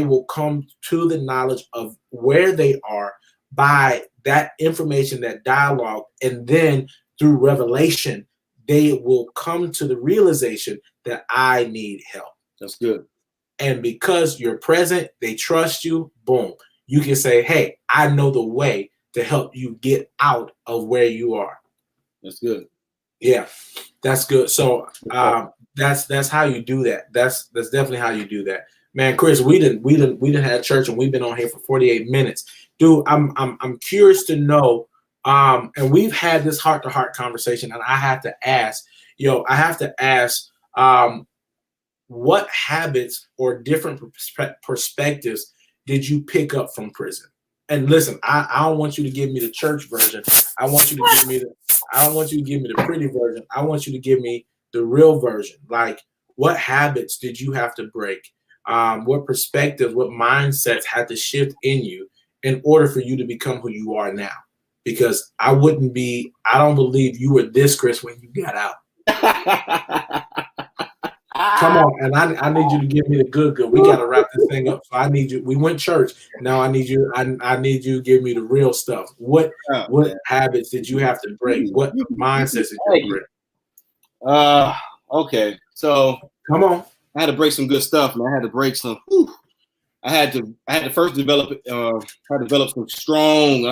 will come to the knowledge of where they are by that information, that dialogue, and then through revelation, they will come to the realization that I need help. That's good. And because you're present, they trust you, boom. You can say, hey, I know the way to help you get out of where you are. That's good. Yeah, that's good. So that's how you do that. That's definitely how you do that. Man, Chris, we didn't have church, and we've been on here for 48 minutes. Dude, I'm curious to know, and we've had this heart-to-heart conversation, and I have to ask, what habits or different perspectives did you pick up from prison? And listen, I don't want you to give me the church version. I don't want you to give me the pretty version. I want you to give me the real version. Like, what habits did you have to break? What perspectives, what mindsets had to shift in you in order for you to become who you are now? Because I don't believe you were this, Chris, when you got out. Come on, and I need you to give me the good. We got to wrap this thing up. So I need you. We went church. Now I need you. I need you to give me the real stuff. What habits did you have to break? What mindsets did you break? Okay. So come on. I had to break some good stuff, man. I had to break some. I had to first develop some strong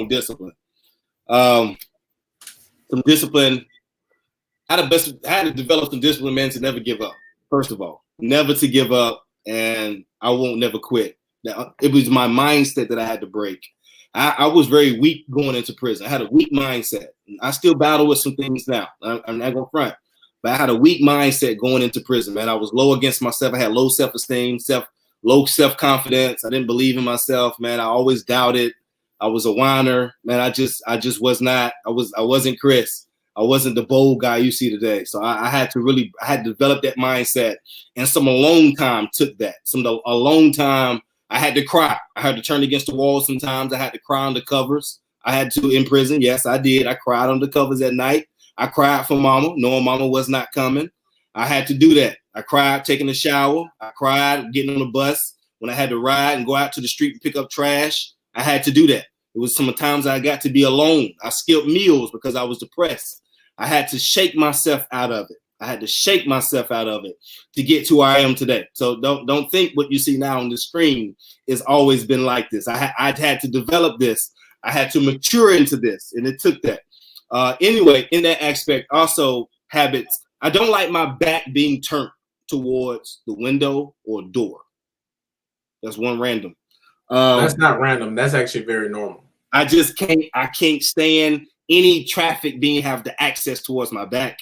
discipline. Some discipline. I had to develop some discipline, man, to never give up. First of all, never to give up, and I won't never quit. Now, it was my mindset that I had to break. I was very weak going into prison. I had a weak mindset. I still battle with some things now. I'm not gonna front, but I had a weak mindset going into prison, man. I was low against myself. I had low self-esteem, low self-confidence. I didn't believe in myself, man. I always doubted. I was a whiner, man. I just was not. I wasn't Chris. I wasn't the bold guy you see today. So I had to develop that mindset. And some alone time took that. Alone time, I had to cry. I had to turn against the wall sometimes. I had to cry on the covers. I had to in prison. Yes, I did. I cried on the covers at night. I cried for mama, knowing mama was not coming. I had to do that. I cried taking a shower. I cried getting on the bus when I had to ride and go out to the street and pick up trash. I had to do that. It was some times I got to be alone. I skipped meals because I was depressed. I had to shake myself out of it. I had to shake myself out of it to get to where I am today. So don't think what you see now on the screen has always been like this. I'd had to develop this. I had to mature into this, and it took that. Anyway, in that aspect, also habits. I don't like my back being turned towards the window or door. That's one random. That's not random. That's actually very normal. I can't stand any traffic being have the access towards my back.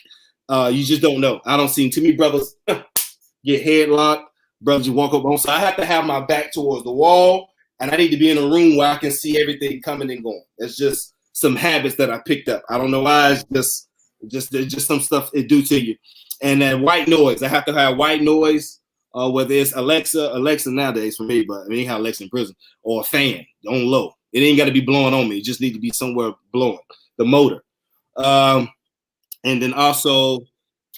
You just don't know. I don't see too many brothers get headlocked. Brothers just walk up on. So I have to have my back towards the wall, and I need to be in a room where I can see everything coming and going. It's just some habits that I picked up. I don't know why. It's just some stuff it do to you. And then white noise. I have to have white noise, whether it's Alexa nowadays for me, but I mean, have Alexa in prison, or a fan on low. It ain't got to be blowing on me. It just need to be somewhere blowing the motor. And then also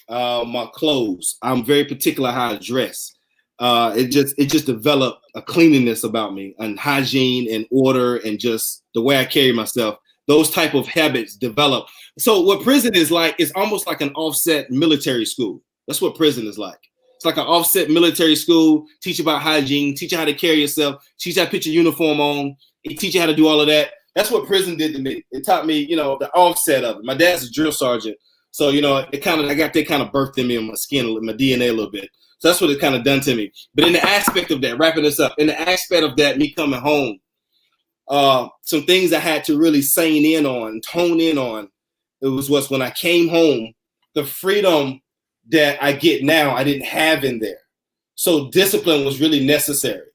my clothes. I'm very particular how I dress. It just developed a cleanliness about me, and hygiene and order, and just the way I carry myself. Those type of habits develop. So what prison is like, it's almost like an offset military school. That's what prison is like. It's like an offset military school. Teach you about hygiene, teach you how to carry yourself, teach you how to put your uniform on, it teach you how to do all of that. That's what prison did to me. It taught me, the offset of it. My dad's a drill sergeant. So, I got that kind of birthed in me in my skin, my DNA a little bit. So that's what it kind of done to me. But in the aspect of that, wrapping this up, in the aspect of that, me coming home, some things I had to really tone in on, it was when I came home, the freedom that I get now, I didn't have in there. So discipline was really necessary.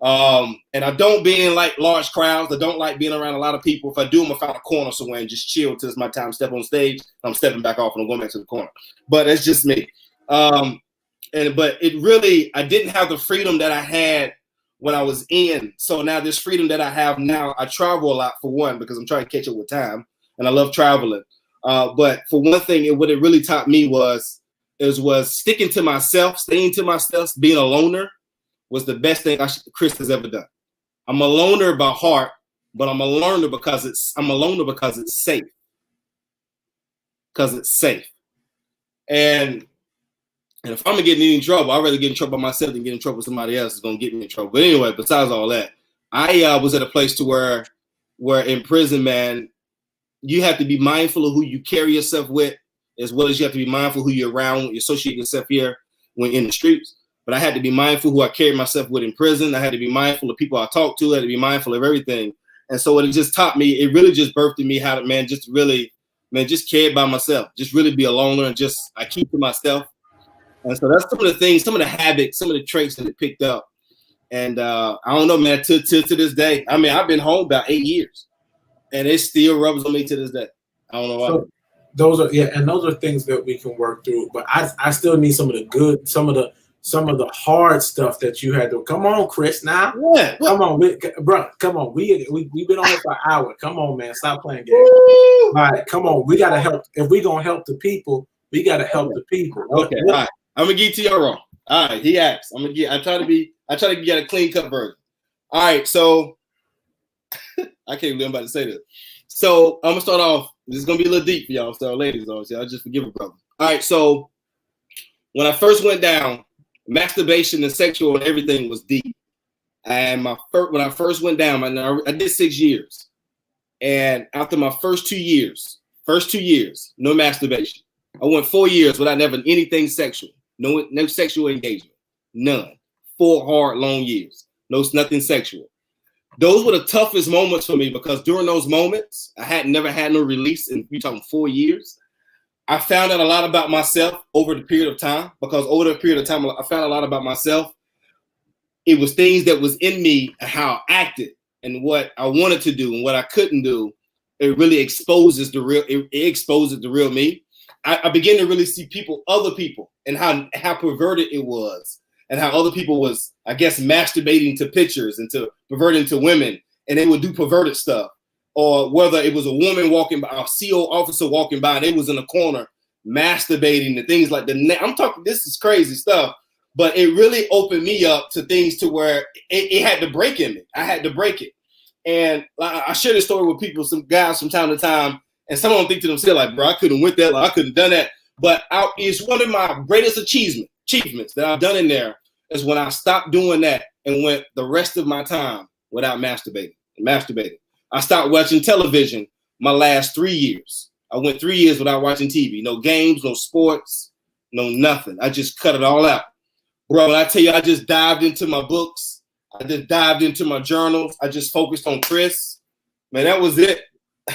And I don't be in like large crowds. I don't like being around a lot of people. If I do, I'm gonna find a corner somewhere and just chill till it's my time to step on stage. I'm stepping back off and I'm going back to the corner. But it's just me. But it really, I didn't have the freedom that I had when I was in. So now this freedom that I have now, I travel a lot for one, because I'm trying to catch up with time, and I love traveling. But for one thing, what it really taught me was sticking to myself, staying to myself, being a loner was the best thing Chris has ever done. I'm a loner by heart, but I'm a loner because it's safe. Because it's safe. And if I'm gonna get in any trouble, I'd rather get in trouble by myself than get in trouble with somebody else is gonna get me in trouble. But anyway, besides all that, I was at a place to where in prison, man, you have to be mindful of who you carry yourself with, as well as you have to be mindful who you're around, you associate yourself here when in the streets. But I had to be mindful who I carried myself with in prison. I had to be mindful of people I talked to. I had to be mindful of everything. And so what it just taught me, it really just birthed in me how to, just care by myself, just really be a loner, and I keep to myself. And so that's some of the things, some of the habits, some of the traits that it picked up. And I don't know, man, to this day, I mean, I've been home about 8 years, and it still rubs on me to this day. I don't know why. So those are things that we can work through. But I still need some of the hard stuff that you had to. Come on, Chris. Now, yeah, come on, bro. Come on. We've been on it for an hour. Come on, man. Stop playing games. All right, come on. We gotta help. If we gonna help the people, we gotta help the people. Okay, all right. I'm gonna get to y'all wrong. All right, he asked. I try to get a clean cut version. All right, so I can't believe I'm about to say this. So I'm gonna start off. This is gonna be a little deep for y'all, so ladies, obviously, I'll just forgive a brother. All right, so when I first went down, masturbation and sexual and everything was deep. And when I first went down, I did 6 years. And after my first 2 years, no masturbation. I went 4 years without never anything sexual. No sexual engagement. None. 4 hard, long years. Nothing sexual. Those were the toughest moments for me, because during those moments, I had never had no release in, you're talking 4 years. I found out a lot about myself over the period of time, because over the period of time, I found a lot about myself. It was things that was in me and how I acted and what I wanted to do and what I couldn't do. It really exposes the real me. I began to really see other people, and how perverted it was, and how other people was, I guess, masturbating to pictures and to perverting to women, and they would do perverted stuff. Or whether it was a woman walking by, a CO officer walking by, and they was in a corner masturbating and things like that. I'm talking, this is crazy stuff, but it really opened me up to things to where it had to break in me. I had to break it. And I share this story with people, some guys from time to time, and some of them think to themselves, like, bro, I couldn't went that, like, I couldn't done that. But it's one of my greatest achievements that I've done in there is when I stopped doing that and went the rest of my time without masturbating. I stopped watching television my last 3 years. I went 3 years without watching TV. No games, no sports, no nothing. I just cut it all out. Bro, when I tell you, I just dived into my books. I just dived into my journals. I just focused on Chris. Man, that was it.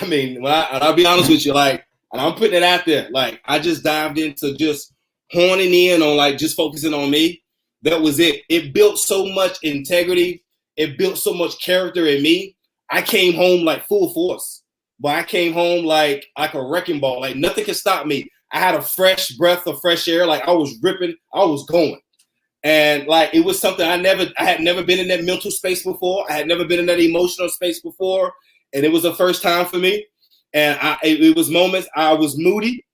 I mean, I'll be honest with you, like, and I'm putting it out there, like, I just dived into just honing in on, like, just focusing on me. That was it. It built so much integrity. It built so much character in me. I came home like full force, but I came home like a wrecking ball. Like, nothing could stop me. I had a fresh breath of fresh air. Like, I was ripping. I was going. And like, it was something I had never been in that mental space before. I had never been in that emotional space before. And it was the first time for me. And it was moments I was moody.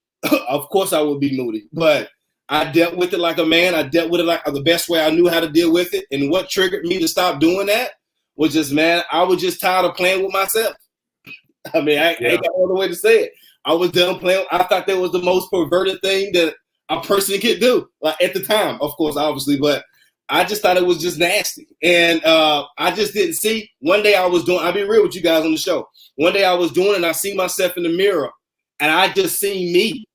Of course I would be moody, but I dealt with it like a man. I dealt with it like the best way I knew how to deal with it. And what triggered me to stop doing that was just, man, I was just tired of playing with myself. I mean, I ain't got no other way to say it. I was done playing. I thought that was the most perverted thing that a person could do, like, at the time, of course, obviously, but I just thought it was just nasty. And I just didn't see. One day I was doing, I'll be real with you guys on the show. One day I was doing it and I see myself in the mirror and I just seen me.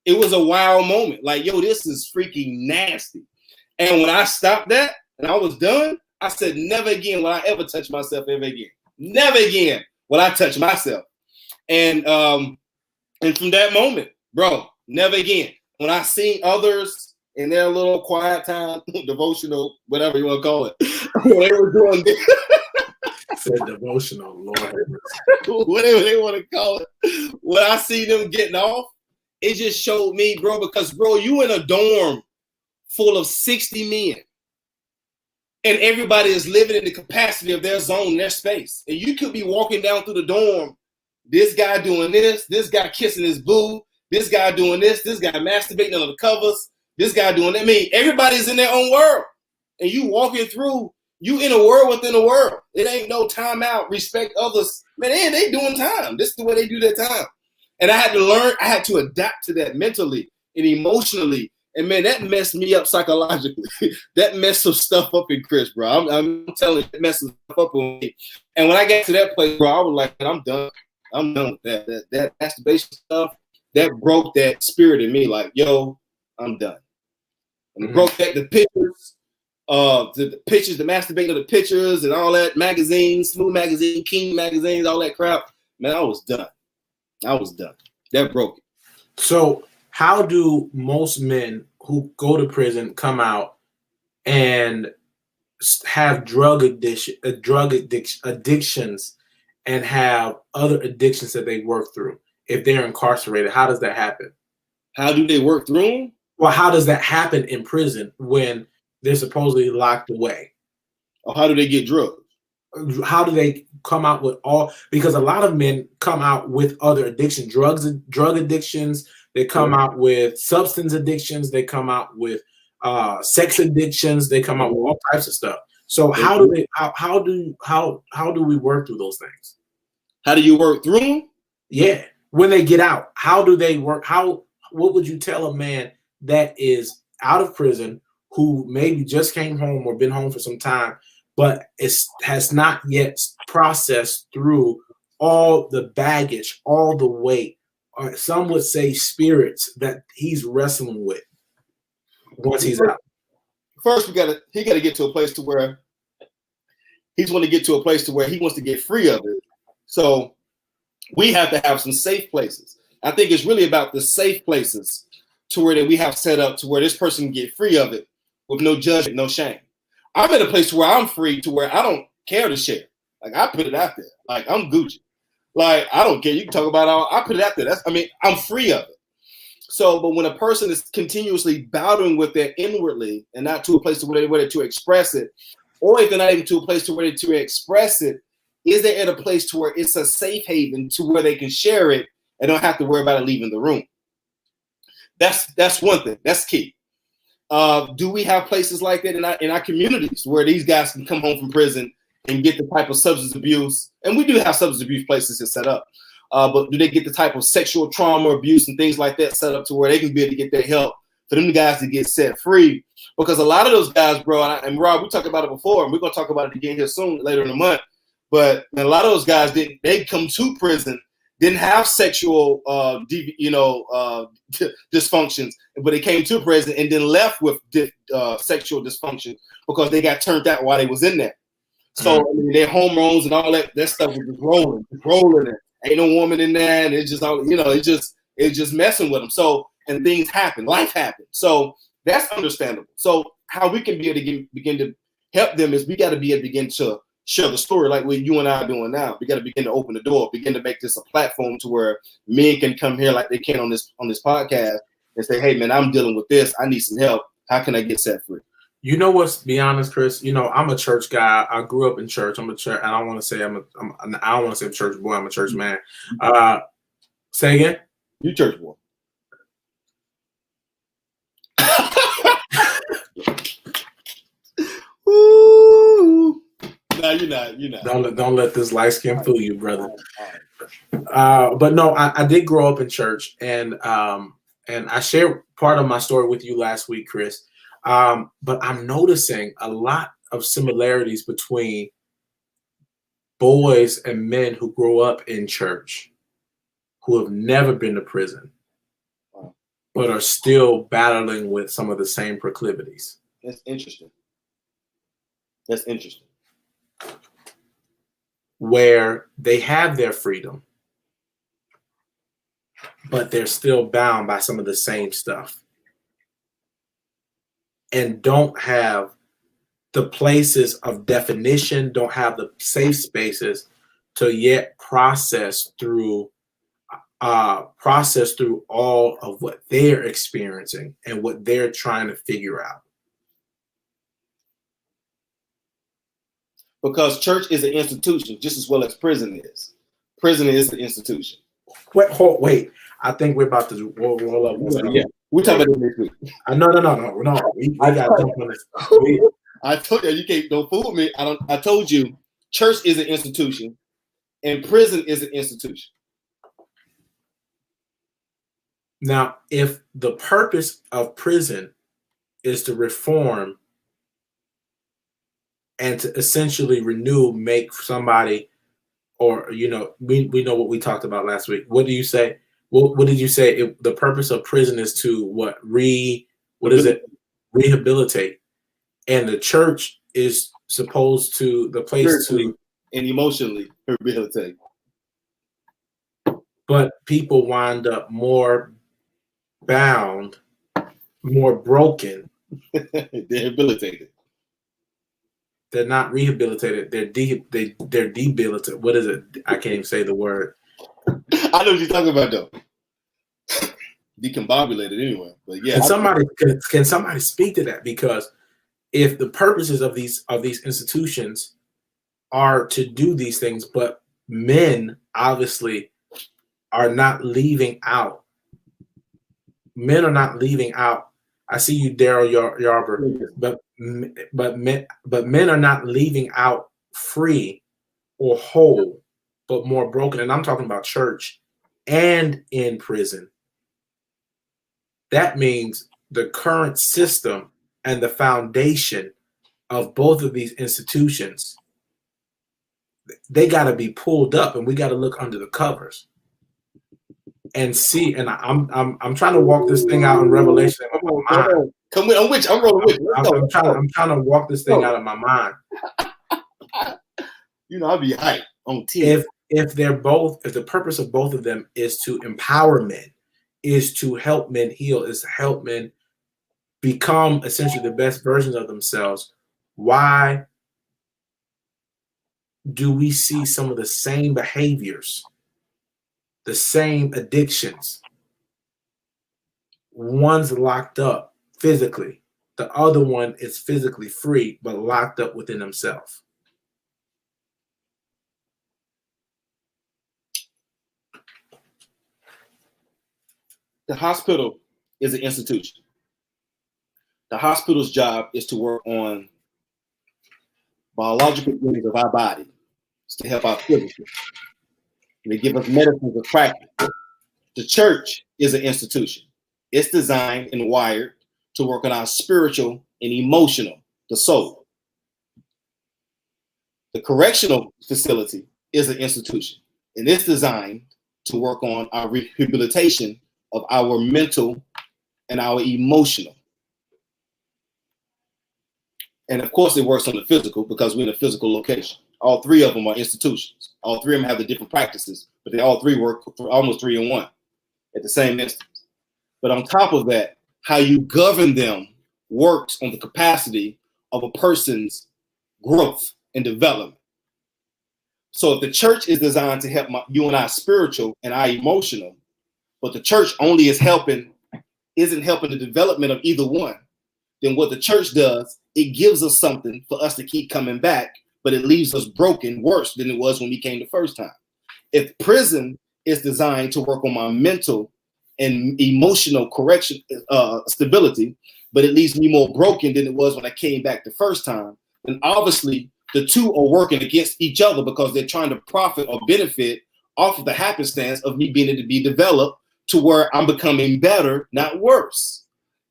It was a wild moment. Like, yo, this is freaking nasty. And when I stopped that and I was done, I said, never again will I ever touch myself ever again. Never again will I touch myself. And from that moment, bro, never again. When I seen others in their little quiet time, devotional, whatever you want to call it, when they were doing this, said devotional, Lord, whatever they want to call it, when I see them getting off, it just showed me, bro, because, bro, you in a dorm full of 60 men, and everybody is living in the capacity of their zone, their space. And you could be walking down through the dorm, this guy doing this guy kissing his boo, this guy doing this guy masturbating under the covers, this guy doing that. I mean, everybody's in their own world. And you walking through, you in a world within a world. It ain't no time out, respect others. Man, they doing time. This is the way they do their time. And I had to learn, I had to adapt to that mentally and emotionally. And man, that messed me up psychologically. That messed some stuff up in Chris, bro. I'm telling you, it messed some stuff up on me. And when I got to that place, bro, I was like, I'm done. I'm done with that. That masturbation stuff, that broke that spirit in me. Like, yo, I'm done. And it broke that, the pictures, the masturbating of the pictures and all that, magazines, Smooth Magazine, King magazines, all that crap. Man, I was done. That broke it. So how do most men who go to prison come out and have drug addictions and have other addictions that they work through if they're incarcerated? How does that happen? How do they work through them? Well, how does that happen in prison when they're supposedly locked away? Or how do they get drugs? How do they come out with all? Because a lot of men come out with other addictions, drug addictions. They come out with substance addictions. They come out with sex addictions. They come out with all types of stuff. So how do we work through those things? How do you work through them? Yeah, when they get out, how do they work? What would you tell a man that is out of prison who maybe just came home or been home for some time, but has not yet processed through all the baggage, all the weight, or some would say spirits that he's wrestling with once he's out? First, he got to get to a place to where he wants to get free of it. So we have to have some safe places. I think it's really about the safe places to where that we have set up to where this person can get free of it with no judgment, no shame. I'm in a place where I'm free to where I don't care to share. Like, I put it out there. Like, I'm Gucci. Like, I don't care. You can talk about all. I put it out there. I'm free of it. So, but when a person is continuously battling with that inwardly and not to a place to where they're to express it, or if they're not even to a place to where they're to express it, is they at a place to where it's a safe haven to where they can share it and don't have to worry about it leaving the room? That's one thing. That's key. Do we have places like that in our communities where these guys can come home from prison and get the type of substance abuse? And we do have substance abuse places to set up, but do they get the type of sexual trauma abuse and things like that set up to where they can be able to get their help for them guys to get set free? Because a lot of those guys, bro, and Rob, we talked about it before, and we're gonna talk about it again here soon, later in the month. But a lot of those guys they come to prison, didn't have sexual dysfunctions, but they came to prison and then left with sexual dysfunction because they got turned out while they was in there. So I mean, their hormones and all that stuff was just rolling. Ain't no woman in there, and it's just all it's just messing with them. So, and things happen, life happens. So that's understandable. So how we can be able to begin to help them is we got to be able to begin to share the story like what you and I are doing now. We got to begin to open the door, begin to make this a platform to where men can come here like they can on this podcast and say, "Hey, man, I'm dealing with this. I need some help. How can I get set free?" You know what's, be honest, Chris, I'm a church guy. I grew up in church. I'm a church. I don't want to say I don't want to say church boy. I'm a church man. Say again? You church boy. Ooh. No, you're not. Don't let this light skin fool you, brother. But no, I did grow up in church, and I shared part of my story with you last week, Chris. But I'm noticing a lot of similarities between boys and men who grow up in church, who have never been to prison, but are still battling with some of the same proclivities. That's interesting. Where they have their freedom, but they're still bound by some of the same stuff, and don't have the places of definition, don't have the safe spaces to yet process through all of what they're experiencing and what they're trying to figure out. Because church is an institution just as well as prison is. Prison is an institution. Wait. I think we're about to roll up. Yeah, we'll talk about it next week. No. We got to jump on this. I told you don't fool me. I told you, church is an institution, and prison is an institution. Now, if the purpose of prison is to reform and to essentially make somebody, or we know what we talked about last week. What do you say? What did you say? The purpose of prison is to what? Rehabilitate. And the church is supposed to the place to and emotionally rehabilitate. But people wind up more bound, more broken. They're rehabilitated. They're not rehabilitated. They're debilitated. What is it? I can't even say the word. I know what you're talking about, though. Decombobulated anyway. But yeah. Can somebody speak to that? Because if the purposes of these institutions are to do these things, but men obviously are not leaving out. Men are not leaving out. I see you, Daryl Yarber, but men are not leaving out free or whole, but more broken. And I'm talking about church and in prison. That means the current system and the foundation of both of these institutions, they got to be pulled up, and we got to look under the covers and see. And I'm trying to walk this thing out in Revelation. Come with, I'm with you. I'm rolling with you. I'm trying to walk this thing out of my mind. I'll be hyped on TV. If the purpose of both of them is to empower men, is to help men heal, is to help men become essentially the best versions of themselves, why do we see some of the same behaviors, the same addictions? One's locked up physically, the other one is physically free but locked up within himself. The hospital is an institution. The hospital's job is to work on biological units of our body. It's to help our physical. They give us medicines of practice. The church is an institution. It's designed and wired to work on our spiritual and emotional, the soul. The correctional facility is an institution, and it's designed to work on our rehabilitation of our mental and our emotional. And of course, it works on the physical because we're in a physical location. All three of them are institutions. All three of them have the different practices, but they all three work almost 3 in 1 at the same instance. But on top of that, how you govern them works on the capacity of a person's growth and development. So if the church is designed to help you and I spiritual and our emotional, but the church only isn't helping the development of either one, then what the church does, it gives us something for us to keep coming back, but it leaves us broken worse than it was when we came the first time. If prison is designed to work on my mental and emotional correction, stability, but it leaves me more broken than it was when I came back the first time, then obviously the two are working against each other because they're trying to profit or benefit off of the happenstance of me being able to be developed to where I'm becoming better, not worse.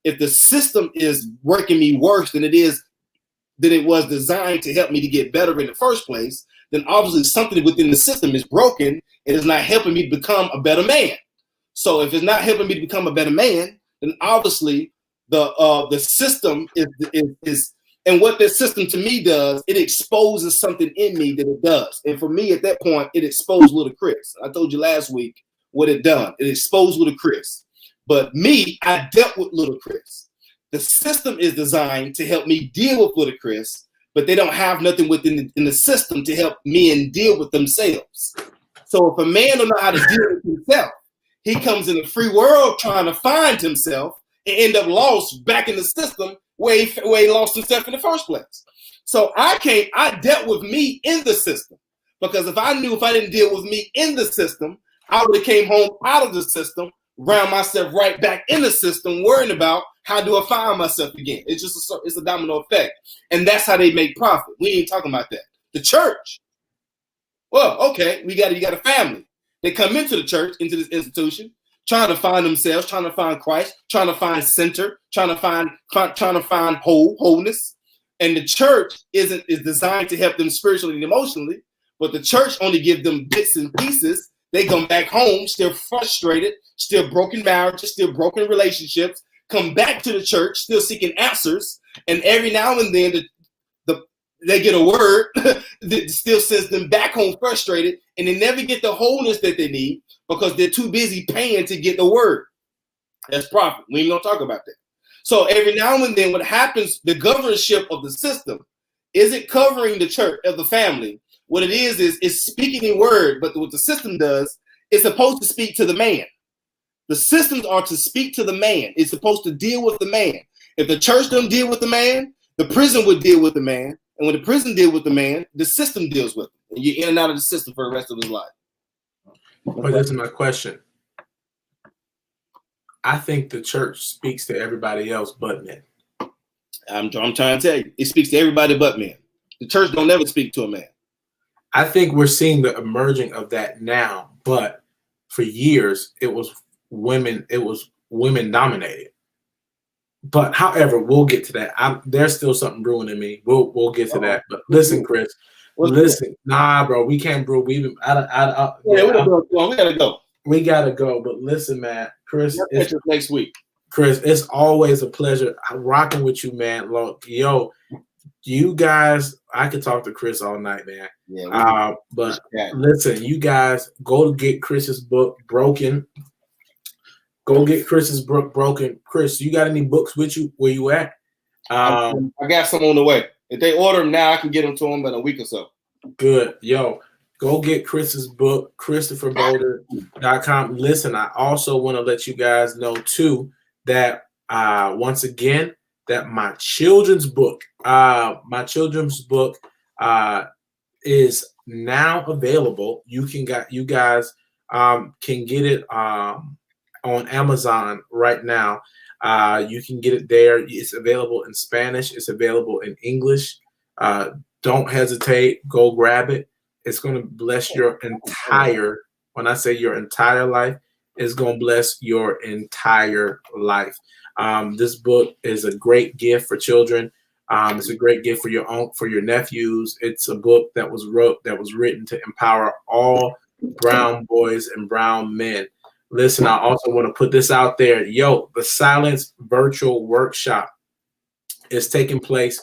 If the system is working me worse than it was designed to help me to get better in the first place, then obviously something within the system is broken and is not helping me to become a better man. So if it's not helping me to become a better man, then obviously the system is and what this system to me does, it exposes something in me that it does. And for me at that point, it exposed Little Chris. I told you last week what it done. It exposed Little Chris. But me, I dealt with Little Chris. The system is designed to help me deal with Little Chris, but they don't have nothing within the system to help me and deal with themselves. So if a man don't know how to deal with himself, he comes in a free world trying to find himself and end up lost back in the system where he lost himself in the first place. So I dealt with me in the system, because if I didn't deal with me in the system, I would have came home out of the system, round myself right back in the system, worrying about how do I find myself again. It's just it's a domino effect. And that's how they make profit. We ain't talking about that. The church. Well, okay, you got a family. They come into the church, into this institution, trying to find themselves, trying to find Christ, trying to find center, trying to find wholeness. And the church is designed to help them spiritually and emotionally, but the church only gives them bits and pieces. They come back home still frustrated, still broken marriages, still broken relationships, come back to the church, still seeking answers. And every now and then they get a word that still sends them back home frustrated, and they never get the wholeness that they need because they're too busy paying to get the word. That's profit. We ain't gonna talk about that. So every now and then what happens, the governorship of the system isn't covering the church of the family. What it is speaking a word, but what the system does, it's supposed to speak to the man. The systems are to speak to the man. It's supposed to deal with the man. If the church doesn't deal with the man, the prison would deal with the man. And when the prison deals with the man, the system deals with him. And you're in and out of the system for the rest of his life. But that's my question. I think the church speaks to everybody else but men. I'm trying to tell you, it speaks to everybody but men. The church don't never speak to a man. I think we're seeing the emerging of that now, but for years it was women dominated. But however, we'll get to that. There's still something brewing in me. We'll get to that. But listen, Chris. Listen, nah, bro, we can't brew. We gotta go. We gotta go. But listen, man, Chris, it's next week. Chris, it's always a pleasure rocking with you, man. Look, yo, you guys, I could talk to Chris all night, man. Yeah. But listen, you guys, go get Chris's book, Broken. Go get Chris's book, Broken. Chris, you got any books with you? Where you at? I got some on the way. If they order them now, I can get them to them in a week or so. Good. Yo, go get Chris's book, ChristopherBolder.com. Listen, I also want to let you guys know, too, that once again, that my children's book is now available. You guys can get it on Amazon right now. You can get it there. It's available in Spanish. It's available in English. don't hesitate. Go grab it. It's going to bless your entire, when I say your entire life, it's going to bless your entire life. This book is a great gift for children. It's a great gift for your nephews. It's a book that was written to empower all brown boys and brown men. Listen, I also want to put this out there. Yo, the Silence Virtual Workshop is taking place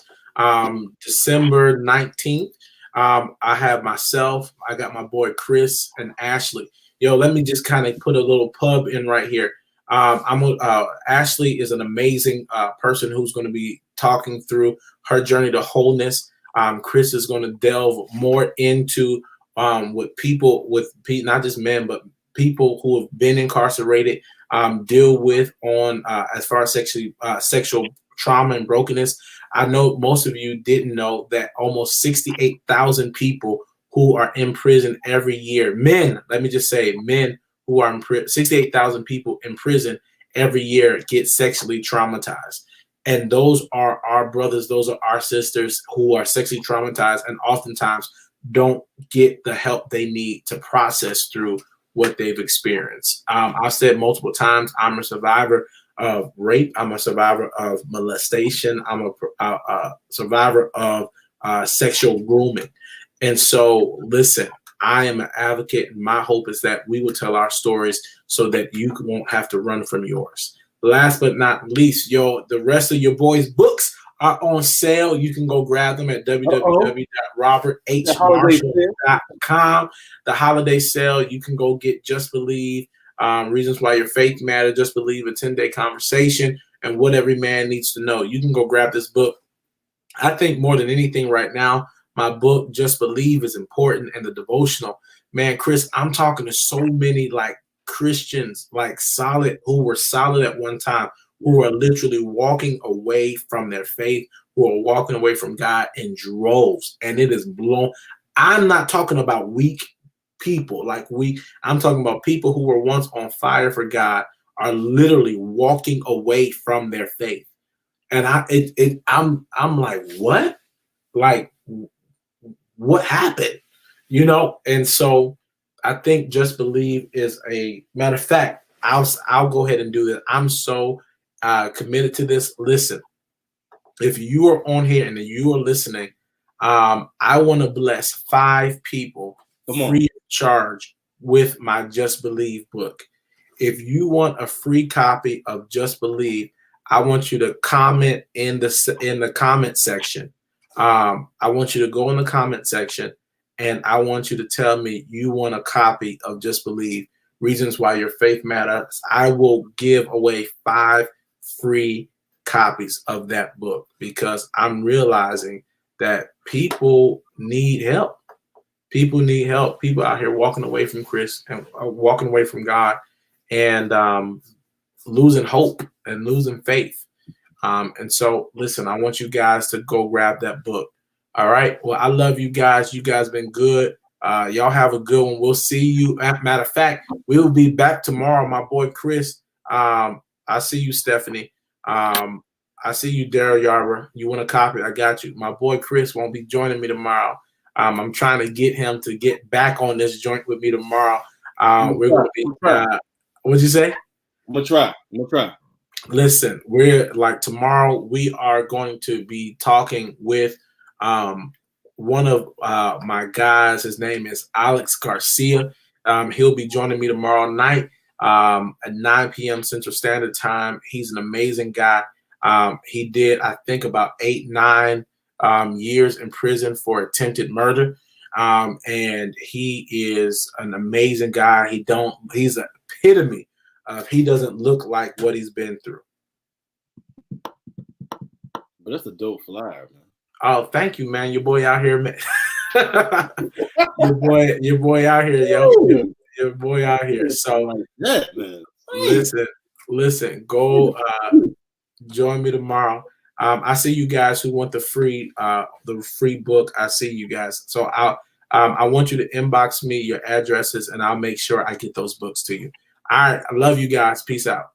December 19th. I have myself, I got my boy Chris and Ashley. Yo, let me just kind of put a little pub in right here. Ashley is an amazing person who's going to be talking through her journey to wholeness. Chris is going to delve more into what people, not just men, but people who have been incarcerated deal with on as far as sexual trauma and brokenness. I know most of you didn't know that almost 68,000 people who are in prison every year, men, let me just say, men who are in prison, 68,000 people in prison every year get sexually traumatized. And those are our brothers, those are our sisters who are sexually traumatized and oftentimes don't get the help they need to process through what they've experienced. I've said multiple times, I'm a survivor of rape. I'm a survivor of molestation. I'm a survivor of sexual grooming. And so, listen, I am an advocate, and my hope is that we will tell our stories so that you won't have to run from yours. Last but not least, the rest of your boys' books are on sale. You can go grab them at www.roberthmarshall.com. The holiday sale, you can go get Just Believe, Reasons Why Your Faith Matter, Just Believe, a 10-day conversation, and What Every Man Needs to Know. You can go grab this book. I think more than anything right now, my book, Just Believe, is important, and the devotional. Man, Chris, I'm talking to so many like Christians, like who were solid at one time, who are literally walking away from their faith, who are walking away from God in droves. And it is blown. I'm not talking about weak people I'm talking about people who were once on fire for God are literally walking away from their faith. And I'm like, what? Like, what happened? And so I think Just Believe is a matter of fact. I'll go ahead and do this. I'm so committed to this. Listen, if you are on here and you are listening, I want to bless 5 people free of charge with my Just Believe book. If you want a free copy of Just Believe, I want you to comment in the comment section. I want you to go in the comment section, and I want you to tell me you want a copy of Just Believe, Reasons Why Your Faith Matters. I will give away 5 free copies of that book because I'm realizing that people need help. People need help. People out here walking away from Chris and walking away from God and losing hope and losing faith. And so, listen, I want you guys to go grab that book. All right. Well, I love you guys. You guys been good. Y'all have a good one. We'll see you. Matter of fact, we'll be back tomorrow. My boy Chris. I see you, Stephanie. I see you, Daryl Yarber. You want a copy? I got you. My boy Chris won't be joining me tomorrow. I'm trying to get him to get back on this joint with me tomorrow. We're going to be. What'd you say? I'm gonna try. Listen, we're like tomorrow. We are going to be talking with one of my guys. His name is Alex Garcia. He'll be joining me tomorrow night at 9 p.m. Central Standard Time. He's an amazing guy. He did, I think, about 8-9 years in prison for attempted murder. And he is an amazing guy. He's an epitome of he doesn't look like what he's been through. But that's a dope flyer, man. Oh, thank you, man. Your boy out here, man. your boy out here, yo. Your boy out here. So like that, man. Listen, go join me tomorrow. I see you guys who want the free book. I see you guys. So I want you to inbox me your addresses and I'll make sure I get those books to you. All right. I love you guys. Peace out.